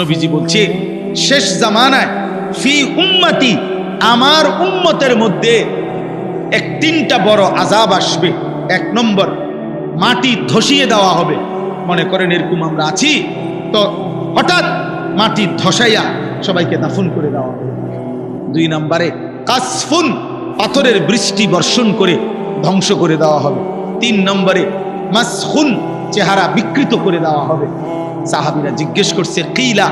নবীজি বলছে শেষ জামানায় ফি উম্মতি, আমার উম্মতের মধ্যে তিনটা বড় আযাব আসবে। এক নম্বর, মাটি ধসিয়ে দেওয়া হবে। মনে করেন এরকম আমরা আছি, তো হঠাৎ মাটি ধসাইয়া সবাইকে দাফন করে দেওয়া হবে। দুই নম্বরে কাসফুন, পাথরের বৃষ্টি বর্ষণ করে ধ্বংস করে দেওয়া হবে। তিন নম্বরে মাসখুন, চেহারা বিকৃত করে দেওয়া হবে। সাহাবীরা জিজ্ঞেস করছে, কিলা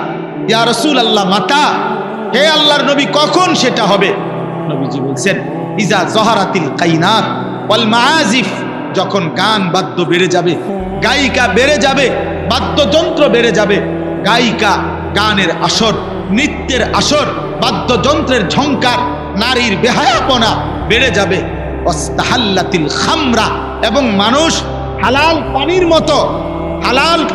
ইয়া রাসূলুল্লাহ মাতা, হে আল্লাহর নবী কখন সেটা হবে? নবীজি বলছেন, ইজা জহারাতিল কাইনাত ওয়াল মাআজিফ, যখন গান বাদ্য বেড়ে যাবে, গায়িকা বেড়ে যাবে, বাদ্যযন্ত্র বেড়ে যাবে, গায়িকা, গানের আসর, নৃত্যের আসর, বাদ্যযন্ত্রের ঝংকার, নারীর বেহায়াপনা বেড়ে যাবে। ওয়াস্তাহাল্লাতিল খামরা, এবং মানুষ হালাল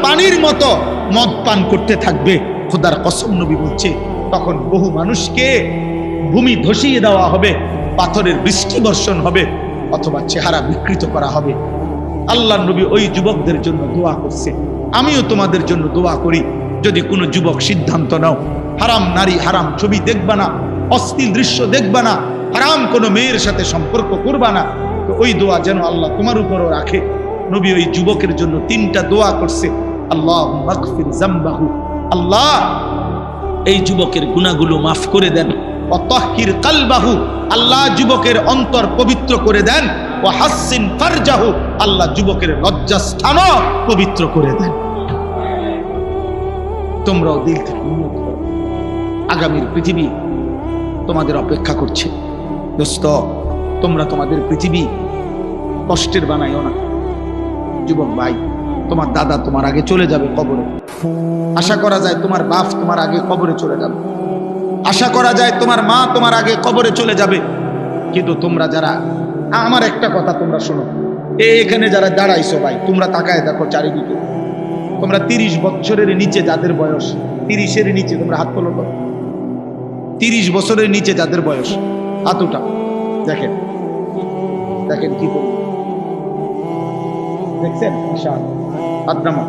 পানির মতো মদ পান করতে থাকবে। খোদার কসম নবী বলছে, তখন বহু মানুষকে ভূমি ধসিয়ে দেওয়া হবে, পাথরের বৃষ্টি বর্ষণ হবে, অথবা চেহারা বিকৃত করা হবে। আল্লাহর নবী ওই যুবকদের জন্য দোয়া করছে। আমিও তোমাদের জন্য দোয়া করি, যদি কোনো যুবক সিদ্ধান্ত নাও হারাম নারী, হারাম ছবি দেখবা না, অশ্লীল দৃশ্য দেখবা না, হারাম কোনো মেয়ের সাথে সম্পর্ক করবা না, তো ওই দোয়া যেন আল্লাহ তোমার উপরও রাখে। নবী ওই যুবকের জন্য তিনটা দোয়া করছে। আল্লাহুম্মা গফির যামবাহু, আল্লাহ এই যুবকের গুনাহগুলো মাফ করে দেন। ওয়া তাহহির কলবাহু, আল্লাহ যুবকের অন্তর পবিত্র করে দেন। ওয়া হাসসিন ফারজাহু, আল্লাহ যুবকের লজ্জাস্থানও পবিত্র করে দেন। তোমরাও দিল থেকে নিয়ত করো, আগামীর পৃথিবী তোমাদের অপেক্ষা করছে। দোস্ত, তোমরা তোমাদের পৃথিবী কষ্টের বানাইও না। যুবক ভাই, তোমার দাদা তোমার আগে চলে যাবে কবরে। আশা করা যায় তোমার বাপ তোমার আগে কবরে চলে যাবে, আশা করা যায় তোমার মা তোমার আগে কবরে চলে যাবে। কিন্তু তোমরা যারা, আমার একটা কথা তোমরা শোনো, এখানে যারা দাঁড়াইছো ভাই, তোমরা তাকায় দেখো চারিদিকে, তোমরা 30 বছরের নিচে যাদের বয়স, 30-এর নিচে, তোমরা হাত তোলো তো। 30 বছরের নিচে যাদের বয়স, হাত উঠাও। দেখেন দেখেন কি বল, দেখছেন? আদ্রামা।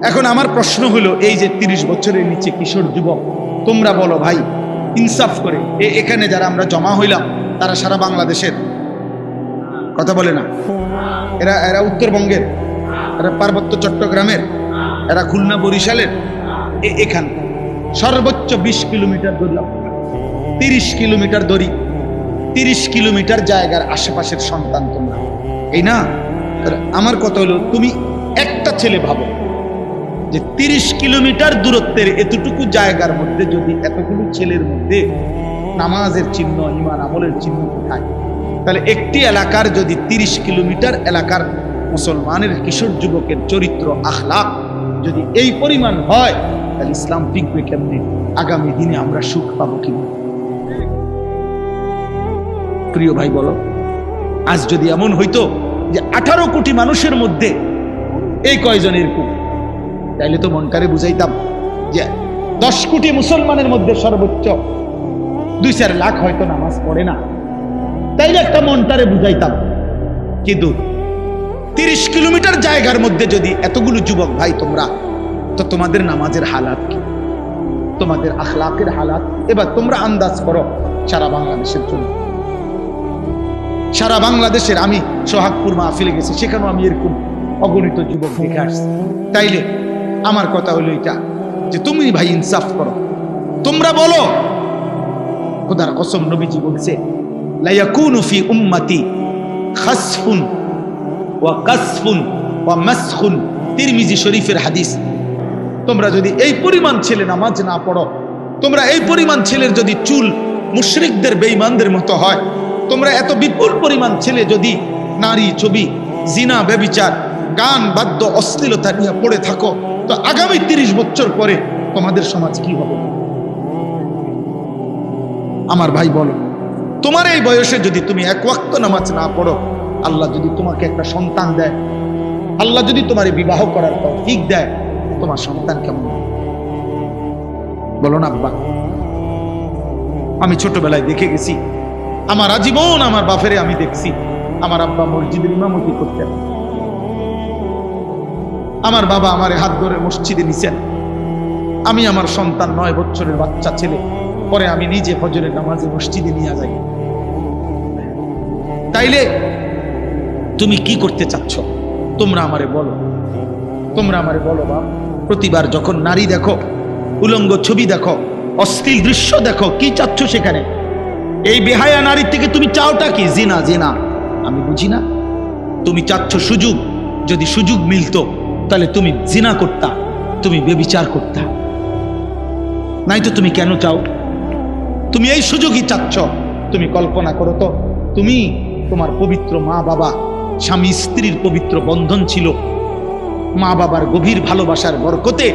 এখন আমার প্রশ্ন হলো, এই যে 30 বছরের নিচে কিশোর যুবক, তোমরা বলো ভাই ইনসাফ করে, এখানে যারা আমরা জমা হইলাম, তারা সারা বাংলাদেশের? কথা বলে না। এরা উত্তরবঙ্গের, এরা পার্বত্য চট্টগ্রামের, এরা খুলনা বরিশালের, এখানে সর্বোচ্চ 20 কিলোমিটার দৌড়লাম, 30 কিলোমিটার দড়ি, 30 কিলোমিটার জায়গার আশেপাশের সন্তান তোমরা, এই না? আমার কথা হলো, তুমি একটা ছেলে ভাবো যে 30 কিলোমিটার দূরত্বের এতটুকু জায়গার মধ্যে যদি এতগুলো ছেলের মধ্যে নামাজের চিহ্ন, ঈমান আমলের চিহ্ন থাকে, তাহলে একটি এলাকার যদি 30 কিলোমিটার এলাকার মুসলমানের কিশোর যুবকের চরিত্র, আখলাক যদি এই পরিমাণ হয়, তাহলে ইসলাম টিকবে কেমনে? আগামী দিনে আমরা সুখ পাবো কিনা? প্রিয় ভাই বলো, আজ যদি এমন হইতো যে 18 কোটি মানুষের মধ্যে এই কয়জন এরকম, তাইলে তো মনটারে বুঝাইতাম যে 10 কোটি মুসলমানের মধ্যে সর্বোচ্চ 2-4 লাখ হয়তো নামাজ পড়ে না, তাইলে একটা মনটারে বুঝাইতাম। কিন্তু 30 কিলোমিটার জায়গার মধ্যে যদি এতগুলো যুবক ভাই তোমরা, তো তোমাদের নামাজের হালাত কি, তোমাদের আখলাকের হালাত? এবার তোমরা আন্দাজ করো সারা বাংলাদেশের জন্য। সারা বাংলাদেশের, আমি সোহাগপুর মাহফিলে গেছি, সেখানেও আমি এরকম অগণিত যুবক দেখে আসছি। তাইলে আমার কথা হলো এটা, যে তুমি ভাই ইনসাফ করো, তোমরা বলো। খোদার কসম নবীজি বলছে, লা ইয়াকুনু ফি উম্মতি খাসফুন ওয়া কাসফুন ওয়া মাসখুন, তিরমিজি শরীফের হাদিস। তোমরা যদি এই পরিমাণ ছেলে নামাজ না পড়ো, তোমরা এই পরিমাণ ছেলের যদি চুল মুশরিকদের বেঈমানদের মতো হয়, তোমরা এত বিপুল পরিমাণ ছেলে যদি নারী ছবি, জিনা, ব্যভিচার, গান বাদ্য, অশ্লীলতা নিয়ে পড়ে থাকো, তো আগামী 30 বছর পরে তোমাদের সমাজ কি হবে? আমার ভাই বলো, তোমার এই বয়সে যদি তুমি 1 ওয়াক্ত নামাজ না পড়ো, আল্লাহ যদি তোমাকে একটা সন্তান দেয়, আল্লাহ যদি তোমার বিবাহ করার তৌফিক দেয়, তোমার সন্তান কেমন বলো না আব্বা? আমি ছোটবেলায় দেখে গেছি, আমার আজীবন আমার বাপেরে আমি দেখছি, আমার আব্বা মসজিদের ইমামতি করতেন, আমার বাবা আমার হাত ধরে মসজিদে নিছেন, আমি আমার সন্তান 9 বছরের বাচ্চা ছেলে, পরে আমি নিজে ফজরের নামাজে মসজিদে নিয়ে যাই। তাইলে তুমি কি করতে চাচ্ছ? তোমরা আমারে বলো, তোমরা আমারে বলো বাপ। প্রতিবার যখন নারী দেখো, উলঙ্গ ছবি দেখো, অশ্লীল দৃশ্য দেখো, কি চাচ্ছ সেখানে? এই বেহায়া নারীর থেকে তুমি চাওটা কি? জিনা। জিনা আমি বুঝি না। তুমি চাচ্ছ সুযোগ। যদি সুযোগ মিলতো তাহলে তুমি জিনা করতা, তুমি বেবিচার করতা। নাই তো তুমি কেন চাও? তুমি এই সুযোগই চাচ্ছ। তুমি কল্পনা করো তো, তুমি তোমার পবিত্র মা বাবা, স্বামী স্ত্রীর পবিত্র বন্ধন ছিল, মা বাবার গভীর ভালোবাসার বরকতে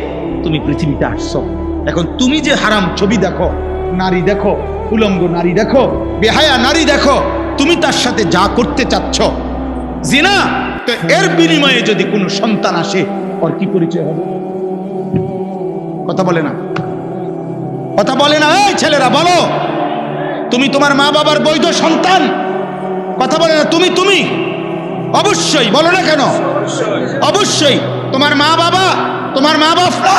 তুমি পৃথিবীতে আসছো। এখন তুমি যে হারাম ছবি দেখো, নারী দেখো, উলঙ্গ নারী দেখো, বেহায়া নারী দেখো, তুমি তার সাথে যা করতে চাচ্ছ জিনা, তো এর বিনিময়ে যদি কোনো সন্তান আসে, ওর কি পরিচয় হবে? কথা বলে না, কথা বলে না। এই ছেলেরা বলো, তুমি তোমার মা বাবার বৈধ সন্তান? কথা বলে না। তুমি অবশ্যই বলো না কেন? অবশ্যই তোমার মা বাবা, তোমার মা বাপ না,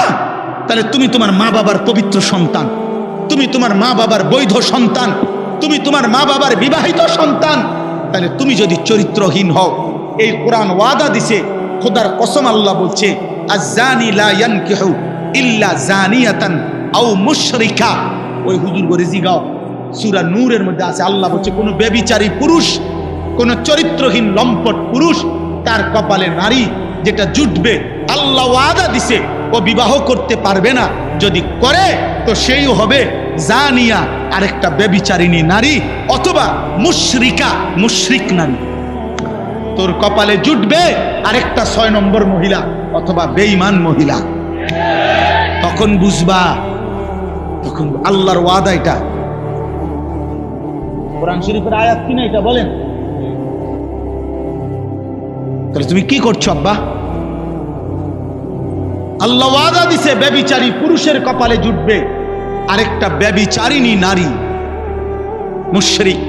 তাহলে তুমি তোমার মা বাবার পবিত্র সন্তান, তুমি তোমার মা বাবার বৈধ সন্তান, তুমি তোমার মা বাবার বিবাহিত সন্তান। তাহলে তুমি যদি চরিত্রহীন হও, এই কোরআন ওয়াদা দিছে, খোদার কসম আল্লাহ বলছে, আয-যানি লা ইয়ানকিহু ইল্লা যানিয়াতান আও মুশরিকা। ওই হুজুর করে জিগাও, সূরা নূরের মধ্যে আছে। আল্লাহ বলছে, কোন ব্যভিচারী পুরুষ, কোন চরিত্রহীন লম্পট পুরুষ, তার কপালে নারী যেটা জুটবে, আল্লাহ ওয়াদা দিছে ও বিবাহ করতে পারবে না। যদি করে তো সেই হবে জানিয়া, আরেকটা ব্যভিচারিণী নারী, অথবা মুশরিকা, মুশরিক নারী। তোর কপালে জুটবে আরেকটা 6 নম্বর মহিলা, অথবা বেঈমান মহিলা। তখন বুঝবা, তখন আল্লাহর ওয়াদা এটা। কোরআন শরীফের আয়াত কিনা এটা বলেন। তাহলে তুমি কি করছো আব্বা? আল্লাহ ওয়াদা দিছে, ব্যভিচারী পুরুষের কপালে জুটবে আরেকটা ব্যভিচারিণী নারী, মুশরিক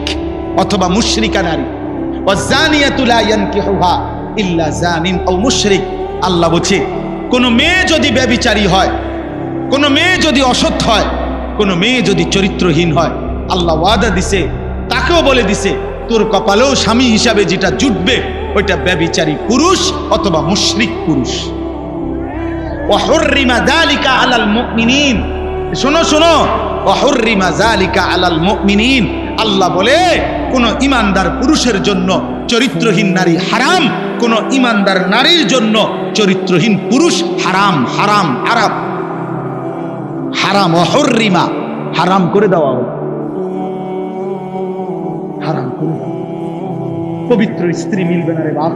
অথবা মুশরিকা নারী। ওয়াজানিয়াতু লা ইয়ানকিহুহা ইল্লা জানিন আও মুশরিক। আল্লাহ বলছে, কোন মেয়ে যদি ব্যভিচারী হয়, কোন মেয়ে যদি অসৎ হয়, কোন মেয়ে যদি চরিত্রহীন হয়, আল্লাহ ওয়াদা দিছে, তাকেও বলে দিছে, তোর কপালেও স্বামী হিসাবে যেটা জুটবে ওইটা ব্যভিচারী পুরুষ অথবা মুশরিক পুরুষ। ওয়াহুররিমা যালিকা আলাল মুমিনিন। শোনো শোনো, ওয়াহুররিমা যালিকা আলাল মুমিনিন। আল্লাহ বলে, কোন ইমানদার পুরুষের জন্য চরিত্রহীন নারী হারাম, কোন ইমানদার নারীর জন্য চরিত্রহীন পুরুষ হারাম। হারাম, হারাম, হারাম। ওয়াহুররিমা, হারাম করে দেওয়া হলো, হারাম করে দেওয়া। পবিত্র স্ত্রী মিলবে না রে বাপ,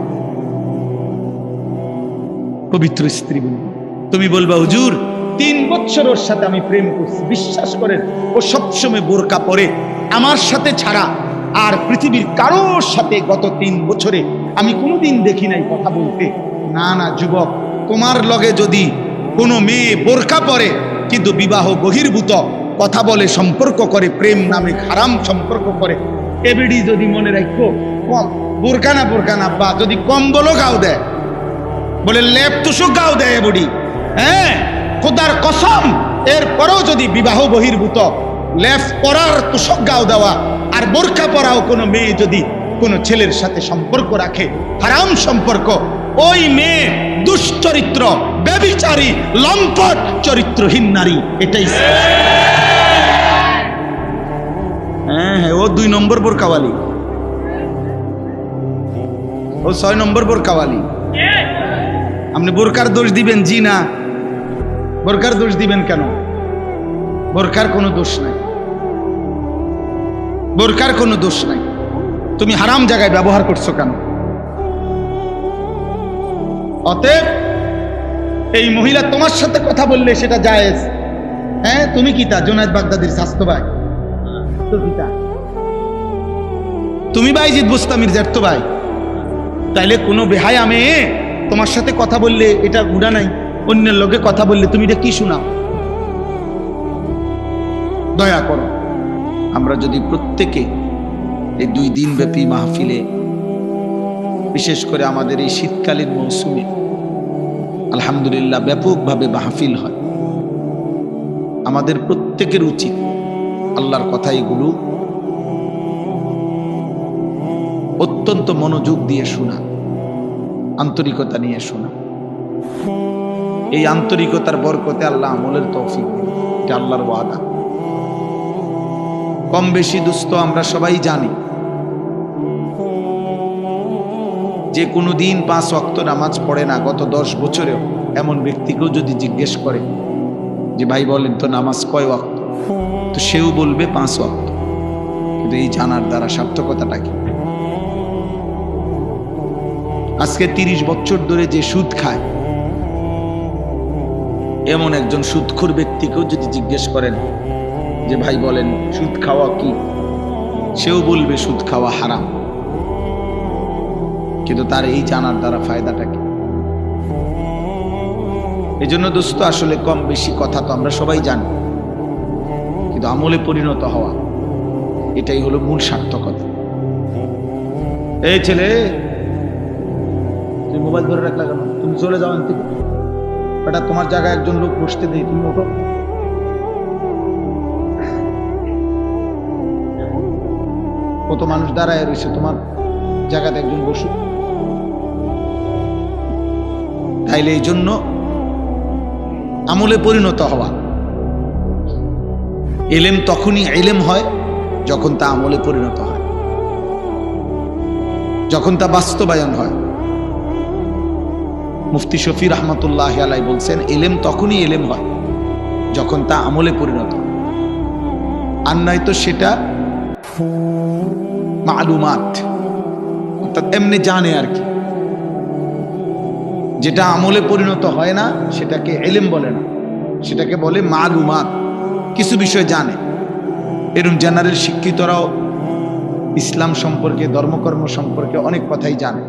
পবিত্র স্ত্রী মিলবে। তুমি বলবা, হুজুর 3 বছর ওর সাথে আমি প্রেম করছি, বিশ্বাস করেন ও সবসময় বোরকা পরে, আমার সাথে ছাড়া আর পৃথিবীর কারোর সাথে গত 3 বছরে আমি কোনোদিন দেখি নাই কথা বলতে। না না যুবক, তোমার লগে যদি কোনো মেয়ে বোরকা পরে কিন্তু বিবাহ বহির্ভূত কথা বলে, সম্পর্ক করে, প্রেম নামে হারাম সম্পর্ক করে, এবিডি যদি মনে রাখো, কম বোরকানা বোরকানা বা যদি কম্বলও গাও দেয়, বলে লেপ তুষক গাও দেয় এবডি, হ্যাঁ খোদার কসম, এরপরেও যদি বিবাহ বহির্ভূত লেপ পরার তুষক গাও দেওয়া আর বোরকা পরাও কোনো মেয়ে যদি কোনো ছেলের সাথে সম্পর্ক রাখে, হারাম সম্পর্ক, ওই মেয়ে দুশ্চরিত্র, ব্যভিচারী, লম্পট, চরিত্রহীন নারী। এটাই হ্যাঁ, ও 2 নম্বর বোরকাওয়ালি, ও 6 নম্বর বোরকাওয়ালি। আপনি বোরকার দোষ দিবেন? জি না। বোরকার দোষ দিবেন কেন? বোরকার কোনো দোষ নাই, বোরকার কোনো দোষ নাই। তুমি হারাম জায়গায় ব্যবহার করছো কেন? অতএব এই মহিলা তোমার সাথে কথা বললে সেটা জায়েজ। হ্যাঁ, তুমি কি তা জুনায়েদ বাগদাদির স্বাস্থ্য ভাই? তুমি বাইজিদ বুস্তামির জ্যাঠতো ভাই? তাইলে কোনো বেহায়া মেয়ে তোমার সাথে কথা বললে এটা গুণা নাই? অন্যের লোকে কথা বললে তুমি এটা কি শোনাও? দয়া করো, আমরা যদি প্রত্যেকে এই 2 দিন ব্যাপী মাহফিলে, বিশেষ করে আমাদের এই শীতকালীন মৌসুমে আলহামদুলিল্লাহ ব্যাপকভাবে মাহফিল হয়, আমাদের প্রত্যেকের উচিত আল্লাহর কথা এগুলো অত্যন্ত মনোযোগ দিয়ে শোনা, আন্তরিকতা নিয়ে শোনা। এই আন্তরিকতার বরকতে আল্লাহ আমলের তৌফিক দিবেন, এটা আল্লাহর ওয়াদা। কম বেশি দুস্থ আমরা সবাই জানি যে কোনো দিন 5 ওয়াক্ত নামাজ পড়ে না, গত 10 বছরেও এমন ব্যক্তিকেও যদি জিজ্ঞেস করে যে ভাই বলেন তো নামাজ কয় ওয়াক্ত, তো সেও বলবে 5 ওয়াক্ত। কিন্তু এই জানার দ্বারা সার্থকতাটা কি? আজকে 30 বছর ধরে যে সুদ খায় এমন একজন সুদখোর ব্যক্তিকেও যদি জিজ্ঞেস করেন যে ভাই বলেন সুদ খাওয়া কি, সেও বলবে সুদ খাওয়া হারাম। কিন্তু তার এই জানার দ্বারা ফায়দাটা কি? এই জন্য দোস্ত, আসলে কম বেশি কথা তো আমরা সবাই জানি, কিন্তু আমলে পরিণত হওয়া এটাই হলো মূল সার্থকতা। এই ছেলে, তুমি মোবাইল ধরে রাখলা কেন? তুমি চলে যাও এখান থেকে। বেটা, তোমার জায়গায় একজন লোক বসতে দেই, তুমি ওঠো। কত মানুষ দাঁড়ায় রয়েছে, তোমার জায়গাতে একজন বসুক। তাইলে এই জন্য আমলে পরিণত হওয়া, ইলম তখনই ইলম হয় যখন তা আমলে পরিণত হয়, যখন তা বাস্তবায়ন হয়। মুফতি শফি রহমতুল্লাহ আলাই বলছেন, ইলম তখনই ইলম হয় যখন তা আমলে পরিণত হয়, আর নয়তো সেটা মালুমাত, অর্থাৎ এমনি জানে আর কি। যেটা আমলে পরিণত হয় না সেটাকে ইলম বলে না, সেটাকে বলে মালুমাত, কিছু বিষয় জানে। এরকম জেনারেল শিক্ষিতরাও ইসলাম সম্পর্কে, ধর্মকর্ম সম্পর্কে অনেক কথাই জানে,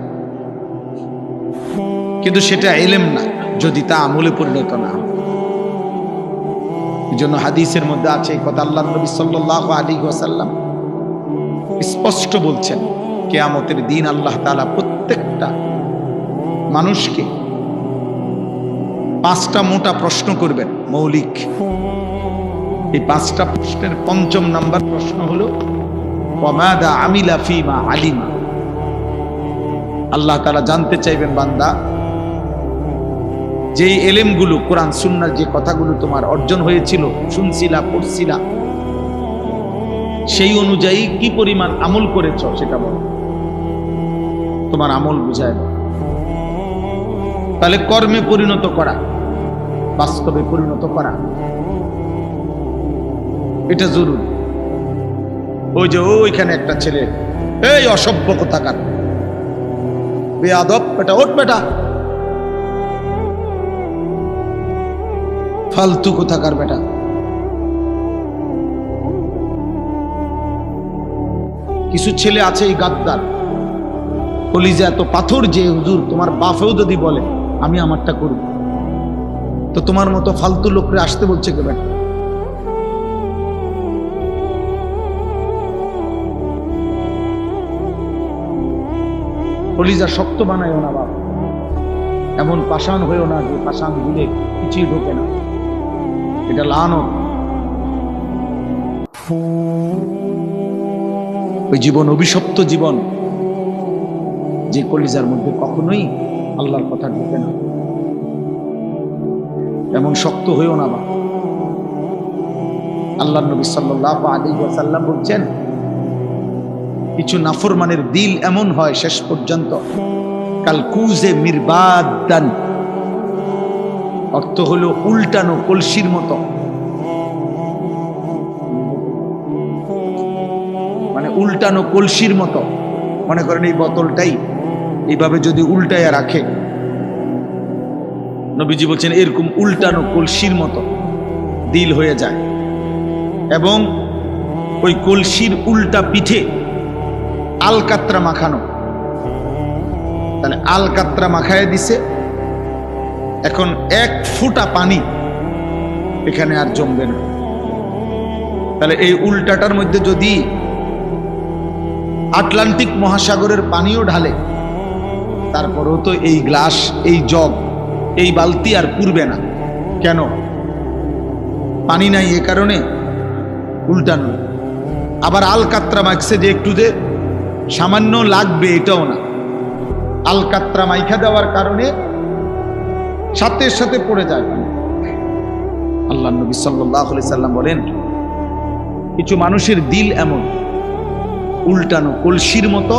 কিন্তু সেটা ইলম না যদি তা আমলে পরিণত না হয়। এই জন্য হাদিসের মধ্যে আছে এই কথা, আল্লাহর নবী সাল্লাল্লাহু আলাইহি ওয়াসাল্লাম স্পষ্ট বলছেন, কিয়ামতের দিন আল্লাহ তাআলা প্রত্যেকটা মানুষকে 5টা মোটা প্রশ্ন করবেন, মৌলিক। এই 5টা প্রশ্নের 5ম নাম্বার প্রশ্ন হলো ওয়ামাদা আমিলা ফিমা আলিমা। আল্লাহ তাআলা জানতে চাইবেন, বান্দা যেই এলেমগুলো, কোরআন সুন্নাহর যে কথাগুলো তোমার অর্জন হয়েছিল, শুনছিলা, পড়ছিলা, সেই অনুযায়ী কি পরিমাণ আমল করেছ সেটা বলো, তোমার আমল বুঝায়। তাহলে কর্মে পরিণত করা, বাস্তবে পরিণত করা, এটা জরুরি। ওই যে ওইখানে একটা ছেলে, এই অসভ্য কোথাকার, বেয়াদব বেটা, ওঠ বেটা, ফালতু কোথাকার বেটা। কিছু ছেলে আছে এই গাদ্দার, কলিজা এত পাথর যে হুজুর তোমার বাপেও যদি বলে আমি আমারটা করব, তো তোমার মতো ফালতু লোকরে আসতে বলছে কে বেটা? কলিজা শক্ত বানায়ও না বাপ, এমন পাষাণ হয়েও না যে পাষাণ দিলে কিছুই ঢোকে না, এটা লানত। ওই জীবন অভিশপ্ত জীবন, যে কলিজার মধ্যে কখনোই আল্লাহর কথা ঢোকে না, এমন শক্ত হয়েও না বা। আল্লাহর নবী সাল্লাল্লাহু আলাইহি ওয়াসাল্লাম বলছেন, কিছু নাফরমানের দিল এমন হয় শেষ পর্যন্ত কালকুজে মিরবাদান, অর্থ হলো উল্টানো কলসির মতো, মানে উল্টানো কলসির মতো। মনে করেন এই বোতলটাই এইভাবে যদি উল্টায়া রাখে, নবীজি বলছেন এরকম উল্টানো কলসির মতো দিল হয়ে যায়, এবং ওই কলসির উল্টা পিঠে আলকাত্রা মাখানো। তাহলে আলকাত্রা মাখায় দিছে, এখন 1 ফোঁটা পানি এখানে আর জমবে না। তাহলে এই উল্টাটার মধ্যে যদি আটলান্টিক মহাসাগরের পানিও ঢালে, তারপরেও তো এই গ্লাস, এই জগ, এই বালতি আর পুরবে না। কেন? পানি নাই এ কারণে উল্টানো। আবার আলকাত্রা মাখছে যে একটু যে সামান্য লাগবে এটাও না, আলকাত্রা মাইখা দেওয়ার কারণে সাথে সাথে পড়ে যায় পানি। আল্লাহ নবী সাল্লাল্লাহু আলাইহি সাল্লাম বলেন, কিছু মানুষের দিল এমন উল্টানো কলসির মতো,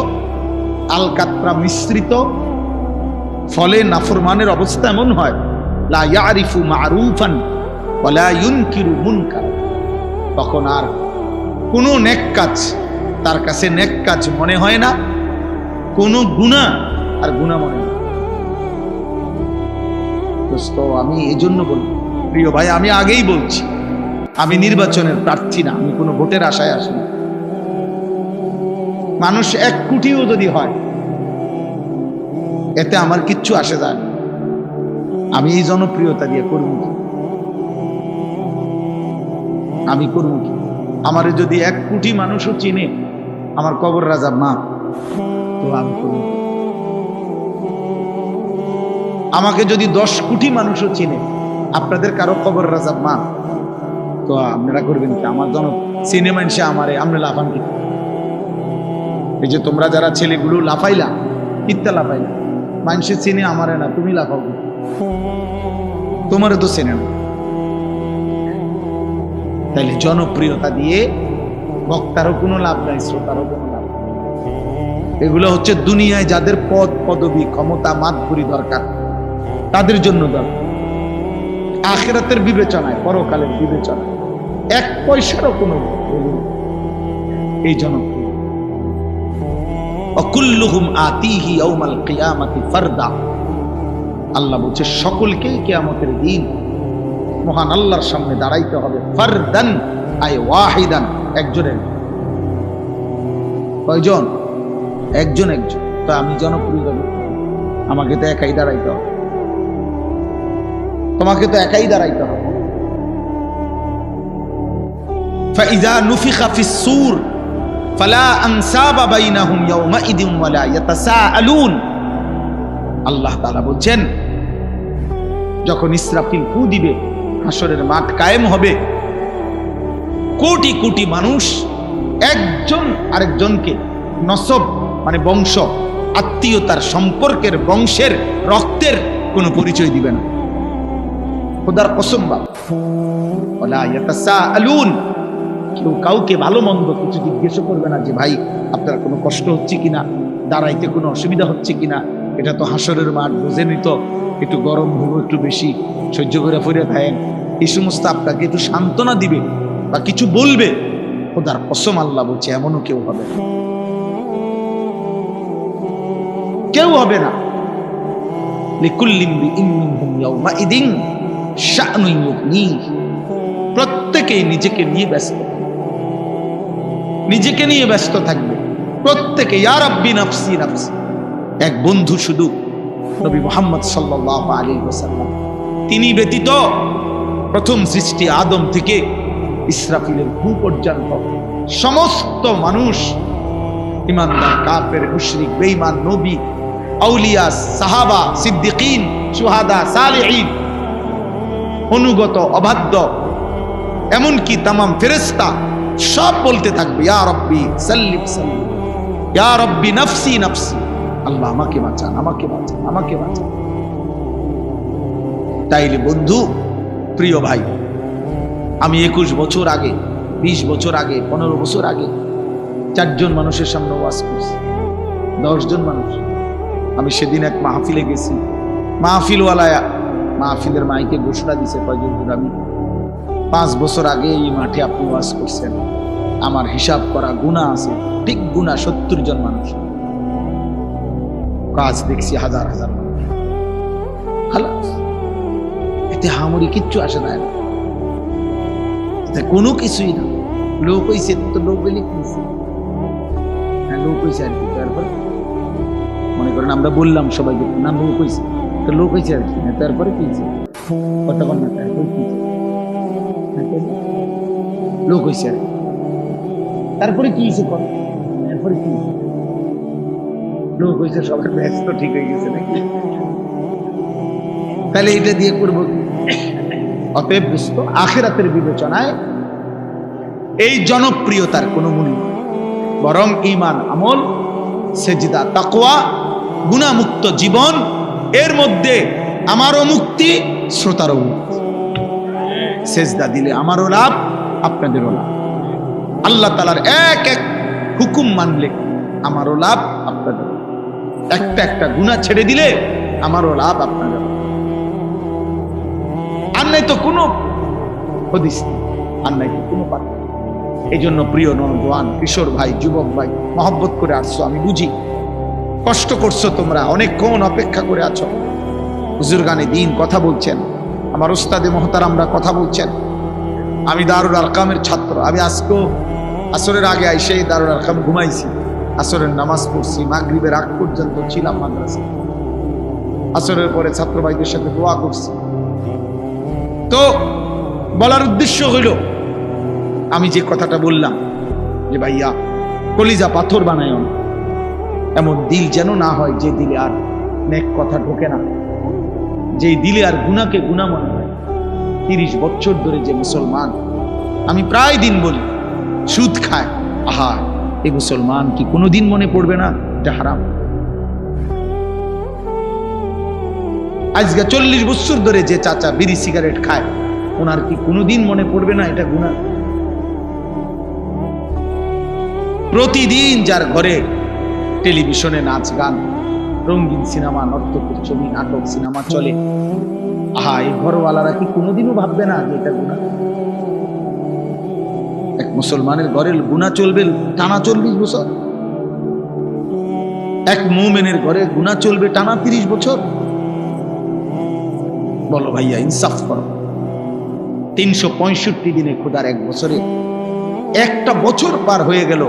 আলকাত্রা মিশ্রিত, ফলে নাফরমানের অবস্থা এমন হয়, লা ইয়ারিফু মারুফান ওয়া লা ইউনকিরু মুনকার। তখন আর কোনো নেক কাজ তার কাছে নেক কাজ মনে হয় না, কোনো গুনাহ আর গুনাহ মনে হয়। দোস্ত, আমি এই জন্য বলি, প্রিয় ভাই, আমি আগেই বলছি, আমি নির্বাচনের প্রার্থী না, আমি কোনো ভোটের আশায় আসি না। মানুষ 1 কোটিও যদি হয় এতে আমার কিচ্ছু আসে যায় না। আমি এই জনপ্রিয়তা দিয়ে করব কি? আমি করব কি? আমার যদি 1 কোটি মানুষও চিনে আমার কবর রাজা মা, তো আমি করব কি? আমাকে যদি 10 কোটি মানুষও চিনে, আপনাদের কারো কবর রাজা মা, তো আপনারা করবেন কি? আমার জন চিনে মানুষে আমারে আমরা লাফান কি? এই যে তোমরা যারা ছেলেগুলো লাফাইলা, কিত্তা লাফাইলা, মানুষে চিনে আমারে না, তুমি লাফাও, তোমারে তো চেনে না। তাইলে জনপ্রিয়তা দিয়ে বক্তারও কোনো লাভ নাই, শ্রোতারও কোনো লাভ নাই। এগুলো হচ্ছে দুনিয়ায় যাদের পদ পদবী ক্ষমতা মাতবুরি দরকার, তাদের জন্য দরকার। আখিরাতের বিবেচনায়, পরকালের বিবেচনায় 1 পয়সারও কোনো এই জনপ্রিয়। অকুল্লুহুম আতিহি ইয়াউমাল কিয়ামাতি ফারদা। আল্লাহ বলছে সকলকেই কিয়ামতের দিন মহান আল্লাহর সামনে দাঁড়াইতে হবে। ফারদান আই ওয়াহিদান, একজনের। কয়জন? একজন একজন। তো আমি জনপ্রিয় হবে, আমাকে তো একাই দাঁড়াইতে হবে, তোমাকে তো একাই দাঁড়াইতে হবে। ফাইযা নুফিখা ফিস সূর ফালা আনসাবা বাইনাহুম ইয়াওমাইদিন ওয়ালা ইয়াতাসাআলুন। আল্লাহ তাআলা বলছেন, যখন ইসরাফিল ফু দিবে, হাসরের মাঠ কায়েম হবে, কোটি কোটি মানুষ একজন আরেকজনকে নসব মানে বংশ, আত্মীয়তার, সম্পর্কের, বংশের, রক্তের কোনো পরিচয় দিবে না। খোদার কসম, ওয়ালা ইয়াতাসাআলুন, কেউ কাউকে ভালো মন্দ কিছু জিজ্ঞেস করবে না যে ভাই আপনার কোনো কষ্ট হচ্ছে কিনা, দাঁড়াইতে কোনো অসুবিধা হচ্ছে কিনা। এটা তো হাসরের মাঠ, বুঝেনি তো, একটু গরম হবো, একটু বেশি সহ্য করে ফিরে থাকেন, এই সমস্ত আপনাকে একটু সান্ত্বনা দিবে বা কিছু বলবে। খোদার কসম আল্লাহ বলছে এমনও কেউ হবে না, কেউ হবে না। লিকুল্লি ইমরিইন মিনহুম ইয়াওমাইদিন শা'নুন ইউগনিহি। প্রত্যেকেই নিজেকে নিয়ে ব্যস্ত, নিজেকে নিয়ে ব্যস্ত থাকবে প্রত্যেকে। ইয়া রাব্বি নাফসি নাফসি। এক বন্ধু শুধু নবী মুহাম্মদ সাল্লাল্লাহু আলাইহি ওয়াসাল্লাম, তিনি ব্যতীত প্রথম সৃষ্টি আদম থেকে ইসরাফিলের ফু পর্যন্ত সমস্ত মানুষ, ইমানদার, কাফের, মুশরিক, বেঈমান, নবী, আউলিয়া, সাহাবা, সিদ্দিকিন, শুহাদা, সালিহিন, অনুগত, অবাধ্য, এমনকি তামাম ফেরেশতা সব বলতে থাকবে ইয়া রব্বি সাল্লিম সাল্লিম, ইয়া রব্বি নাফসি নাফসি। আল্লাহ আমাকে বাঁচান, আমাকে বাঁচান, আমাকে বাঁচান। তাইলে বন্ধু, প্রিয় ভাই, আমি 21 বছর আগে, 20 বছর আগে, 15 বছর আগে 4 জন মানুষের সামনে ওয়াজ করছি, 10 জন মানুষ। আমি সেদিন এক মাহফিলে গেছি, মাহফিলওয়ালায়া মাহফিলের মাইকে ঘোষণা দিছে, কয়জন, আমি 5 বছর আগে এই মাঠে আপনি ওয়াজ করছেন, আমার হিসাব করা গুনাহ আছে, ঠিক গুনাহ 70 জন মানুষ। কাজ দেখছি হাজার হাজার মানুষ। খালাস, এতে হামরি কিচ্ছু আসে না, এতে কোনো কিছুই না। লোক হইছে তো লোক বলে কিনছে, হ্যাঁ লোক হইছে আর কি। তারপর মনে করেন আমরা বললাম সবাইকে নাম লোক হইছে, তো লোক হইছে আর কি। তারপরে কিনছে কতক্ষণ না, তারপর কিনছে লোক হইছে আর কি। তারপরে কি হয়েছে, তারপরে কি লোক হয়েছে, সবার ব্যস্ত ঠিক হয়ে গেছে নাকি? তাহলে এটা দিয়ে করবো কি? অতএব দোস্ত, আখিরাতের বিবেচনায় এই জনপ্রিয়তার কোনো মূল্য নেই, বরং ঈমান, আমল, সেজদা, তাকওয়া, গুনাহমুক্ত জীবন, এর মধ্যে আমারও মুক্তি, শ্রোতারও মুক্তি। সেজদা দিলে আমারও লাভ, আপনাদেরও লাভ। আল্লাহ তাআলার এক এক হুকুম মানলে আমারও লাভ, আপনাদেরও। একটা একটা গুনাহ ছেড়ে দিলে আমারও লাভ, আপনাদেরও। আর নাই তো কোনো হাদিস নেই, আর নাই তো কোনো পাঠ। এই জন্য প্রিয় নওজোয়ান, কিশোর ভাই, যুবক ভাই, মহব্বত করে আসছো, আমি বুঝি কষ্ট করছো, তোমরা অনেকক্ষণ অপেক্ষা করে আছো। বুজুর্গানে দিন কথা বলছেন, আমার উস্তাদে মুহতারামরা কথা বলছেন। আমি দারুল আরকামের ছাত্র, আমি আজকেও আসরের আগে আইসে দারুল আরকাম ঘুমাইছি, আসরের নামাজ পড়ছি, মাগরিবের আগ পর্যন্ত ছিলাম মাদ্রাসায়, আসরের পরে ছাত্র ভাইদের সাথে দোয়া করছি। তো বলার উদ্দেশ্য হইল, আমি যে কথাটা বললাম যে ভাইয়া কলিজা পাথর বানায় না, এমন দিল যেন না হয় যে দিলে আর নেক কথা ঢোকে না, যেই দিলে আর গুনাহকে গুনাহ মনে হয়। 30 বছর ধরে যে মুসলমান, আমি প্রায় দিন বলি, সুদ খায়, আহা এই মুসলমান কি কোনোদিন মনে পড়বে না এটা হারাম? আজকে 40 বছর ধরে যে চাচা বিড়ি সিগারেট খায়, ওনার কি কোনোদিন মনে পড়বে না এটা গুনাহ? প্রতিদিন যার ঘরে টেলিভিশনে নাচ গান, রঙিন সিনেমা, নর্তকের ছবি, নাটক, সিনেমা চলে, আহা এই ঘরওয়ালারা কি কোনোদিনও ভাববে না যে এটা গুনাহ? এক মুসলমানের ঘরে গুনাহ চলবে টানা 40 বছর, এক মুমিনের ঘরে গুনাহ চলবে টানা 30 বছর। বলো ভাইয়া, ইনসাফ করো। 365 দিনে খোদার এক বছরে একটা বছর পার হয়ে গেল,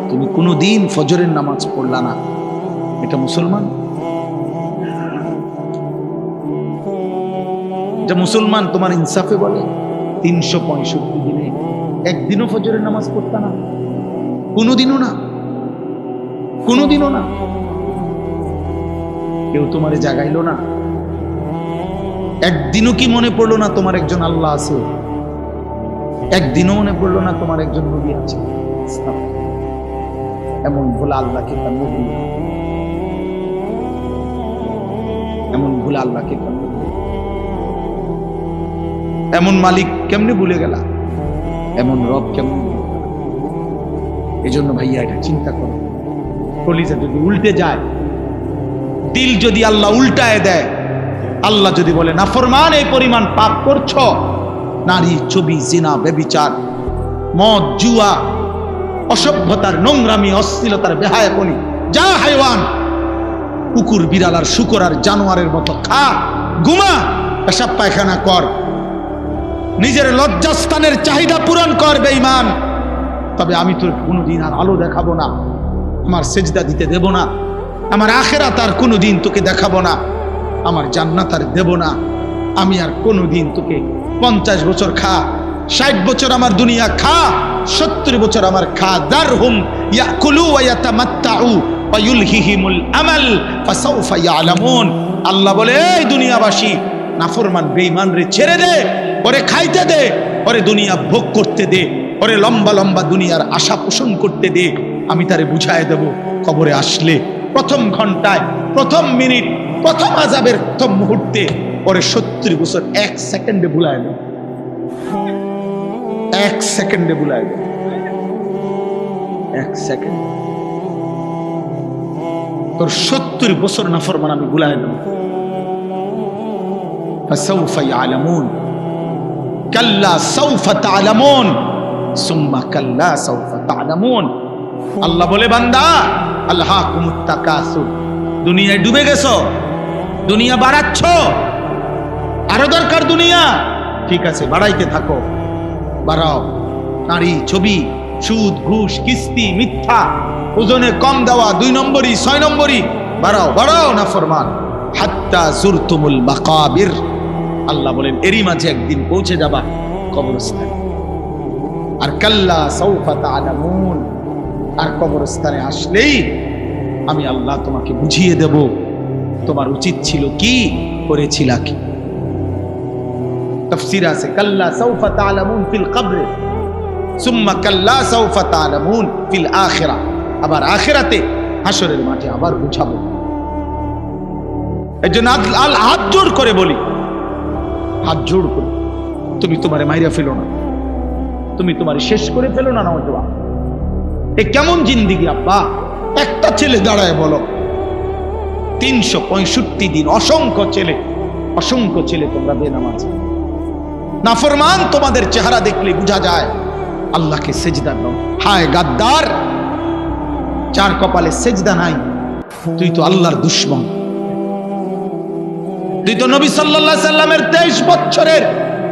তুমি কোনোদিন ফজরের নামাজ পড়লা না, এটা মুসলমান? যে মুসলমান তোমার ইনসাফে বলে 365 দিনে একদিনও ফজরের নামাজ পড়তা না? কোনোদিনও না, কোনোদিনও না। কেউ তোমারে জাগাইলো না? একদিনও কি মনে পড়লো না তোমার একজন আল্লাহ আছে? একদিনও মনে পড়লো না তোমার একজন নবী আছে? এমন ভুল আল্লাহকে কেন ভুলে, এমন ভুল আল্লাহকে কেন ভুলে, এমন মালিক কেমনে ভুলে গেলা, এমন রব কেমন ভুলে গেলা? এই জন্য ভাইয়া এটা চিন্তা করো, কলিজা যদি উল্টে যায়, দিল যদি আল্লাহ উল্টায় দেয়, আল্লাহ যদি বলে নাফরমান এই পরিমাণ পাপ করছো, নারী, ছবি, জিনা, ব্যভিচার, মদ, জুয়া, অসভ্যতার নোংরামি, অশ্লীলতার বেহায়াপনি, যা হাইওয়ান, কুকুর, বিড়াল আর শুকর আর জানোয়ারের মতো খা, ঘুমা, পেশাব পায়খানা কর, নিজের লজ্জাস্থানের চাহিদা পূরণ কর বেঈমান, তবে আমি তোর কোনোদিন আর আলো দেখাবো না, আমার সেজদা দিতে দেব না, আমার আখিরাত আর কোনোদিন তোকে দেখাবো না, আমার জান্নাত আর দেব না, আমি আর কোনোদিন তোকে 50 বছর খা, 60 বছর আমার দুনিয়া খা, 70 বছর আমার খা, দারহুম ইয়াকুলু ওয়া ইয়াতামাত্তাউ ওয়া ইউলহিহিমুল আমাল ফাসাউফা ইয়ালামুন। আল্লাহ বলে, এই দুনিয়াবাসী, নাফরমান বেঈমান রে ছেড়ে দে, ওরে খাইতে দে, ওরে দুনিয়া ভোগ করতে দে, ওরে লম্বা লম্বা দুনিয়ার আশা পোষণ করতে দে, আমি তারে বুঝায় দেব কবরে আসলে প্রথম ঘন্টায়, প্রথম মিনিট, প্রথম আযাবের প্রথম মুহূর্তে ওরে 70 বছর 1 সেকেন্ডে ভুলায় দেব, 1 সেকেন্ডে ভুলায় দেব, 1 সেকেন্ড। তোর 70 বছর নাফরমান আমি ভুলায় দেব। ফাসাউফা ইয়ালামুন কাল্লা সাউফা তা'লামুন সুম্মা কাল্লা সাউফা তা'লামুন। আল্লাহ বলে, বান্দা আলহাকুমুত তাকাসুর, দুনিয়ায় ডুবে গেছো, দুনিয়া বাড়াচ্ছ, আরো দরকার দুনিয়া, ঠিক আছে বাড়াইতে থাকো, বাড়াও, নারী, ছবি, সুদ, ঘুষ, কিস্তি, মিথ্যা, ওজনে কম দেওয়া, 2 নম্বরই, 6 নম্বরই, বাড়াও বাড়াও নাফরমান, হাত্তা জুরতুমুল মাকাবির। আল্লাহ বলেন, এরই মাঝে একদিন পৌঁছে যাবা কবরস্থানে। আর কাল্লা সাউফা তা'লামুন, আর কবরস্থানে আসলেই আমি আল্লাহ তোমাকে বুঝিয়ে দেব তোমার উচিত ছিল কি, করেছিলা কি। তাফসীর আছে কাল্লা সাউফা তা'লামুন ফিল কবর সুম্মা কাল্লা সাউফা তা'লামুন ফিল আখিরাহ, আবার আখিরাতে হাসরের মাঠে আবার বুঝাবো। এজন্য হাত জোড় করে বলি, হাত জোড় করে তুমি তোমারে মাইরা ফেলো না, তুমি তোমারে শেষ করে ফেলো না। নওজোয়ান, এ কেমন জিন্দেগি আব্বা? একটা ছেলে দাঁড়ায় বলো, 365 দিন অসংখ্য ছেলে তোমরা বেনামাজ নাফরমান, তোমাদের চেহারা দেখলে বোঝা যায় আল্লাহকে সেজদা দাও। হায় গাদ্দার, যার কপালে সেজদা নাই, তুই তো আল্লাহর দুশমন, তুই তো নবী সাল্লাল্লাহু আলাইহি সাল্লামের 23 বছরের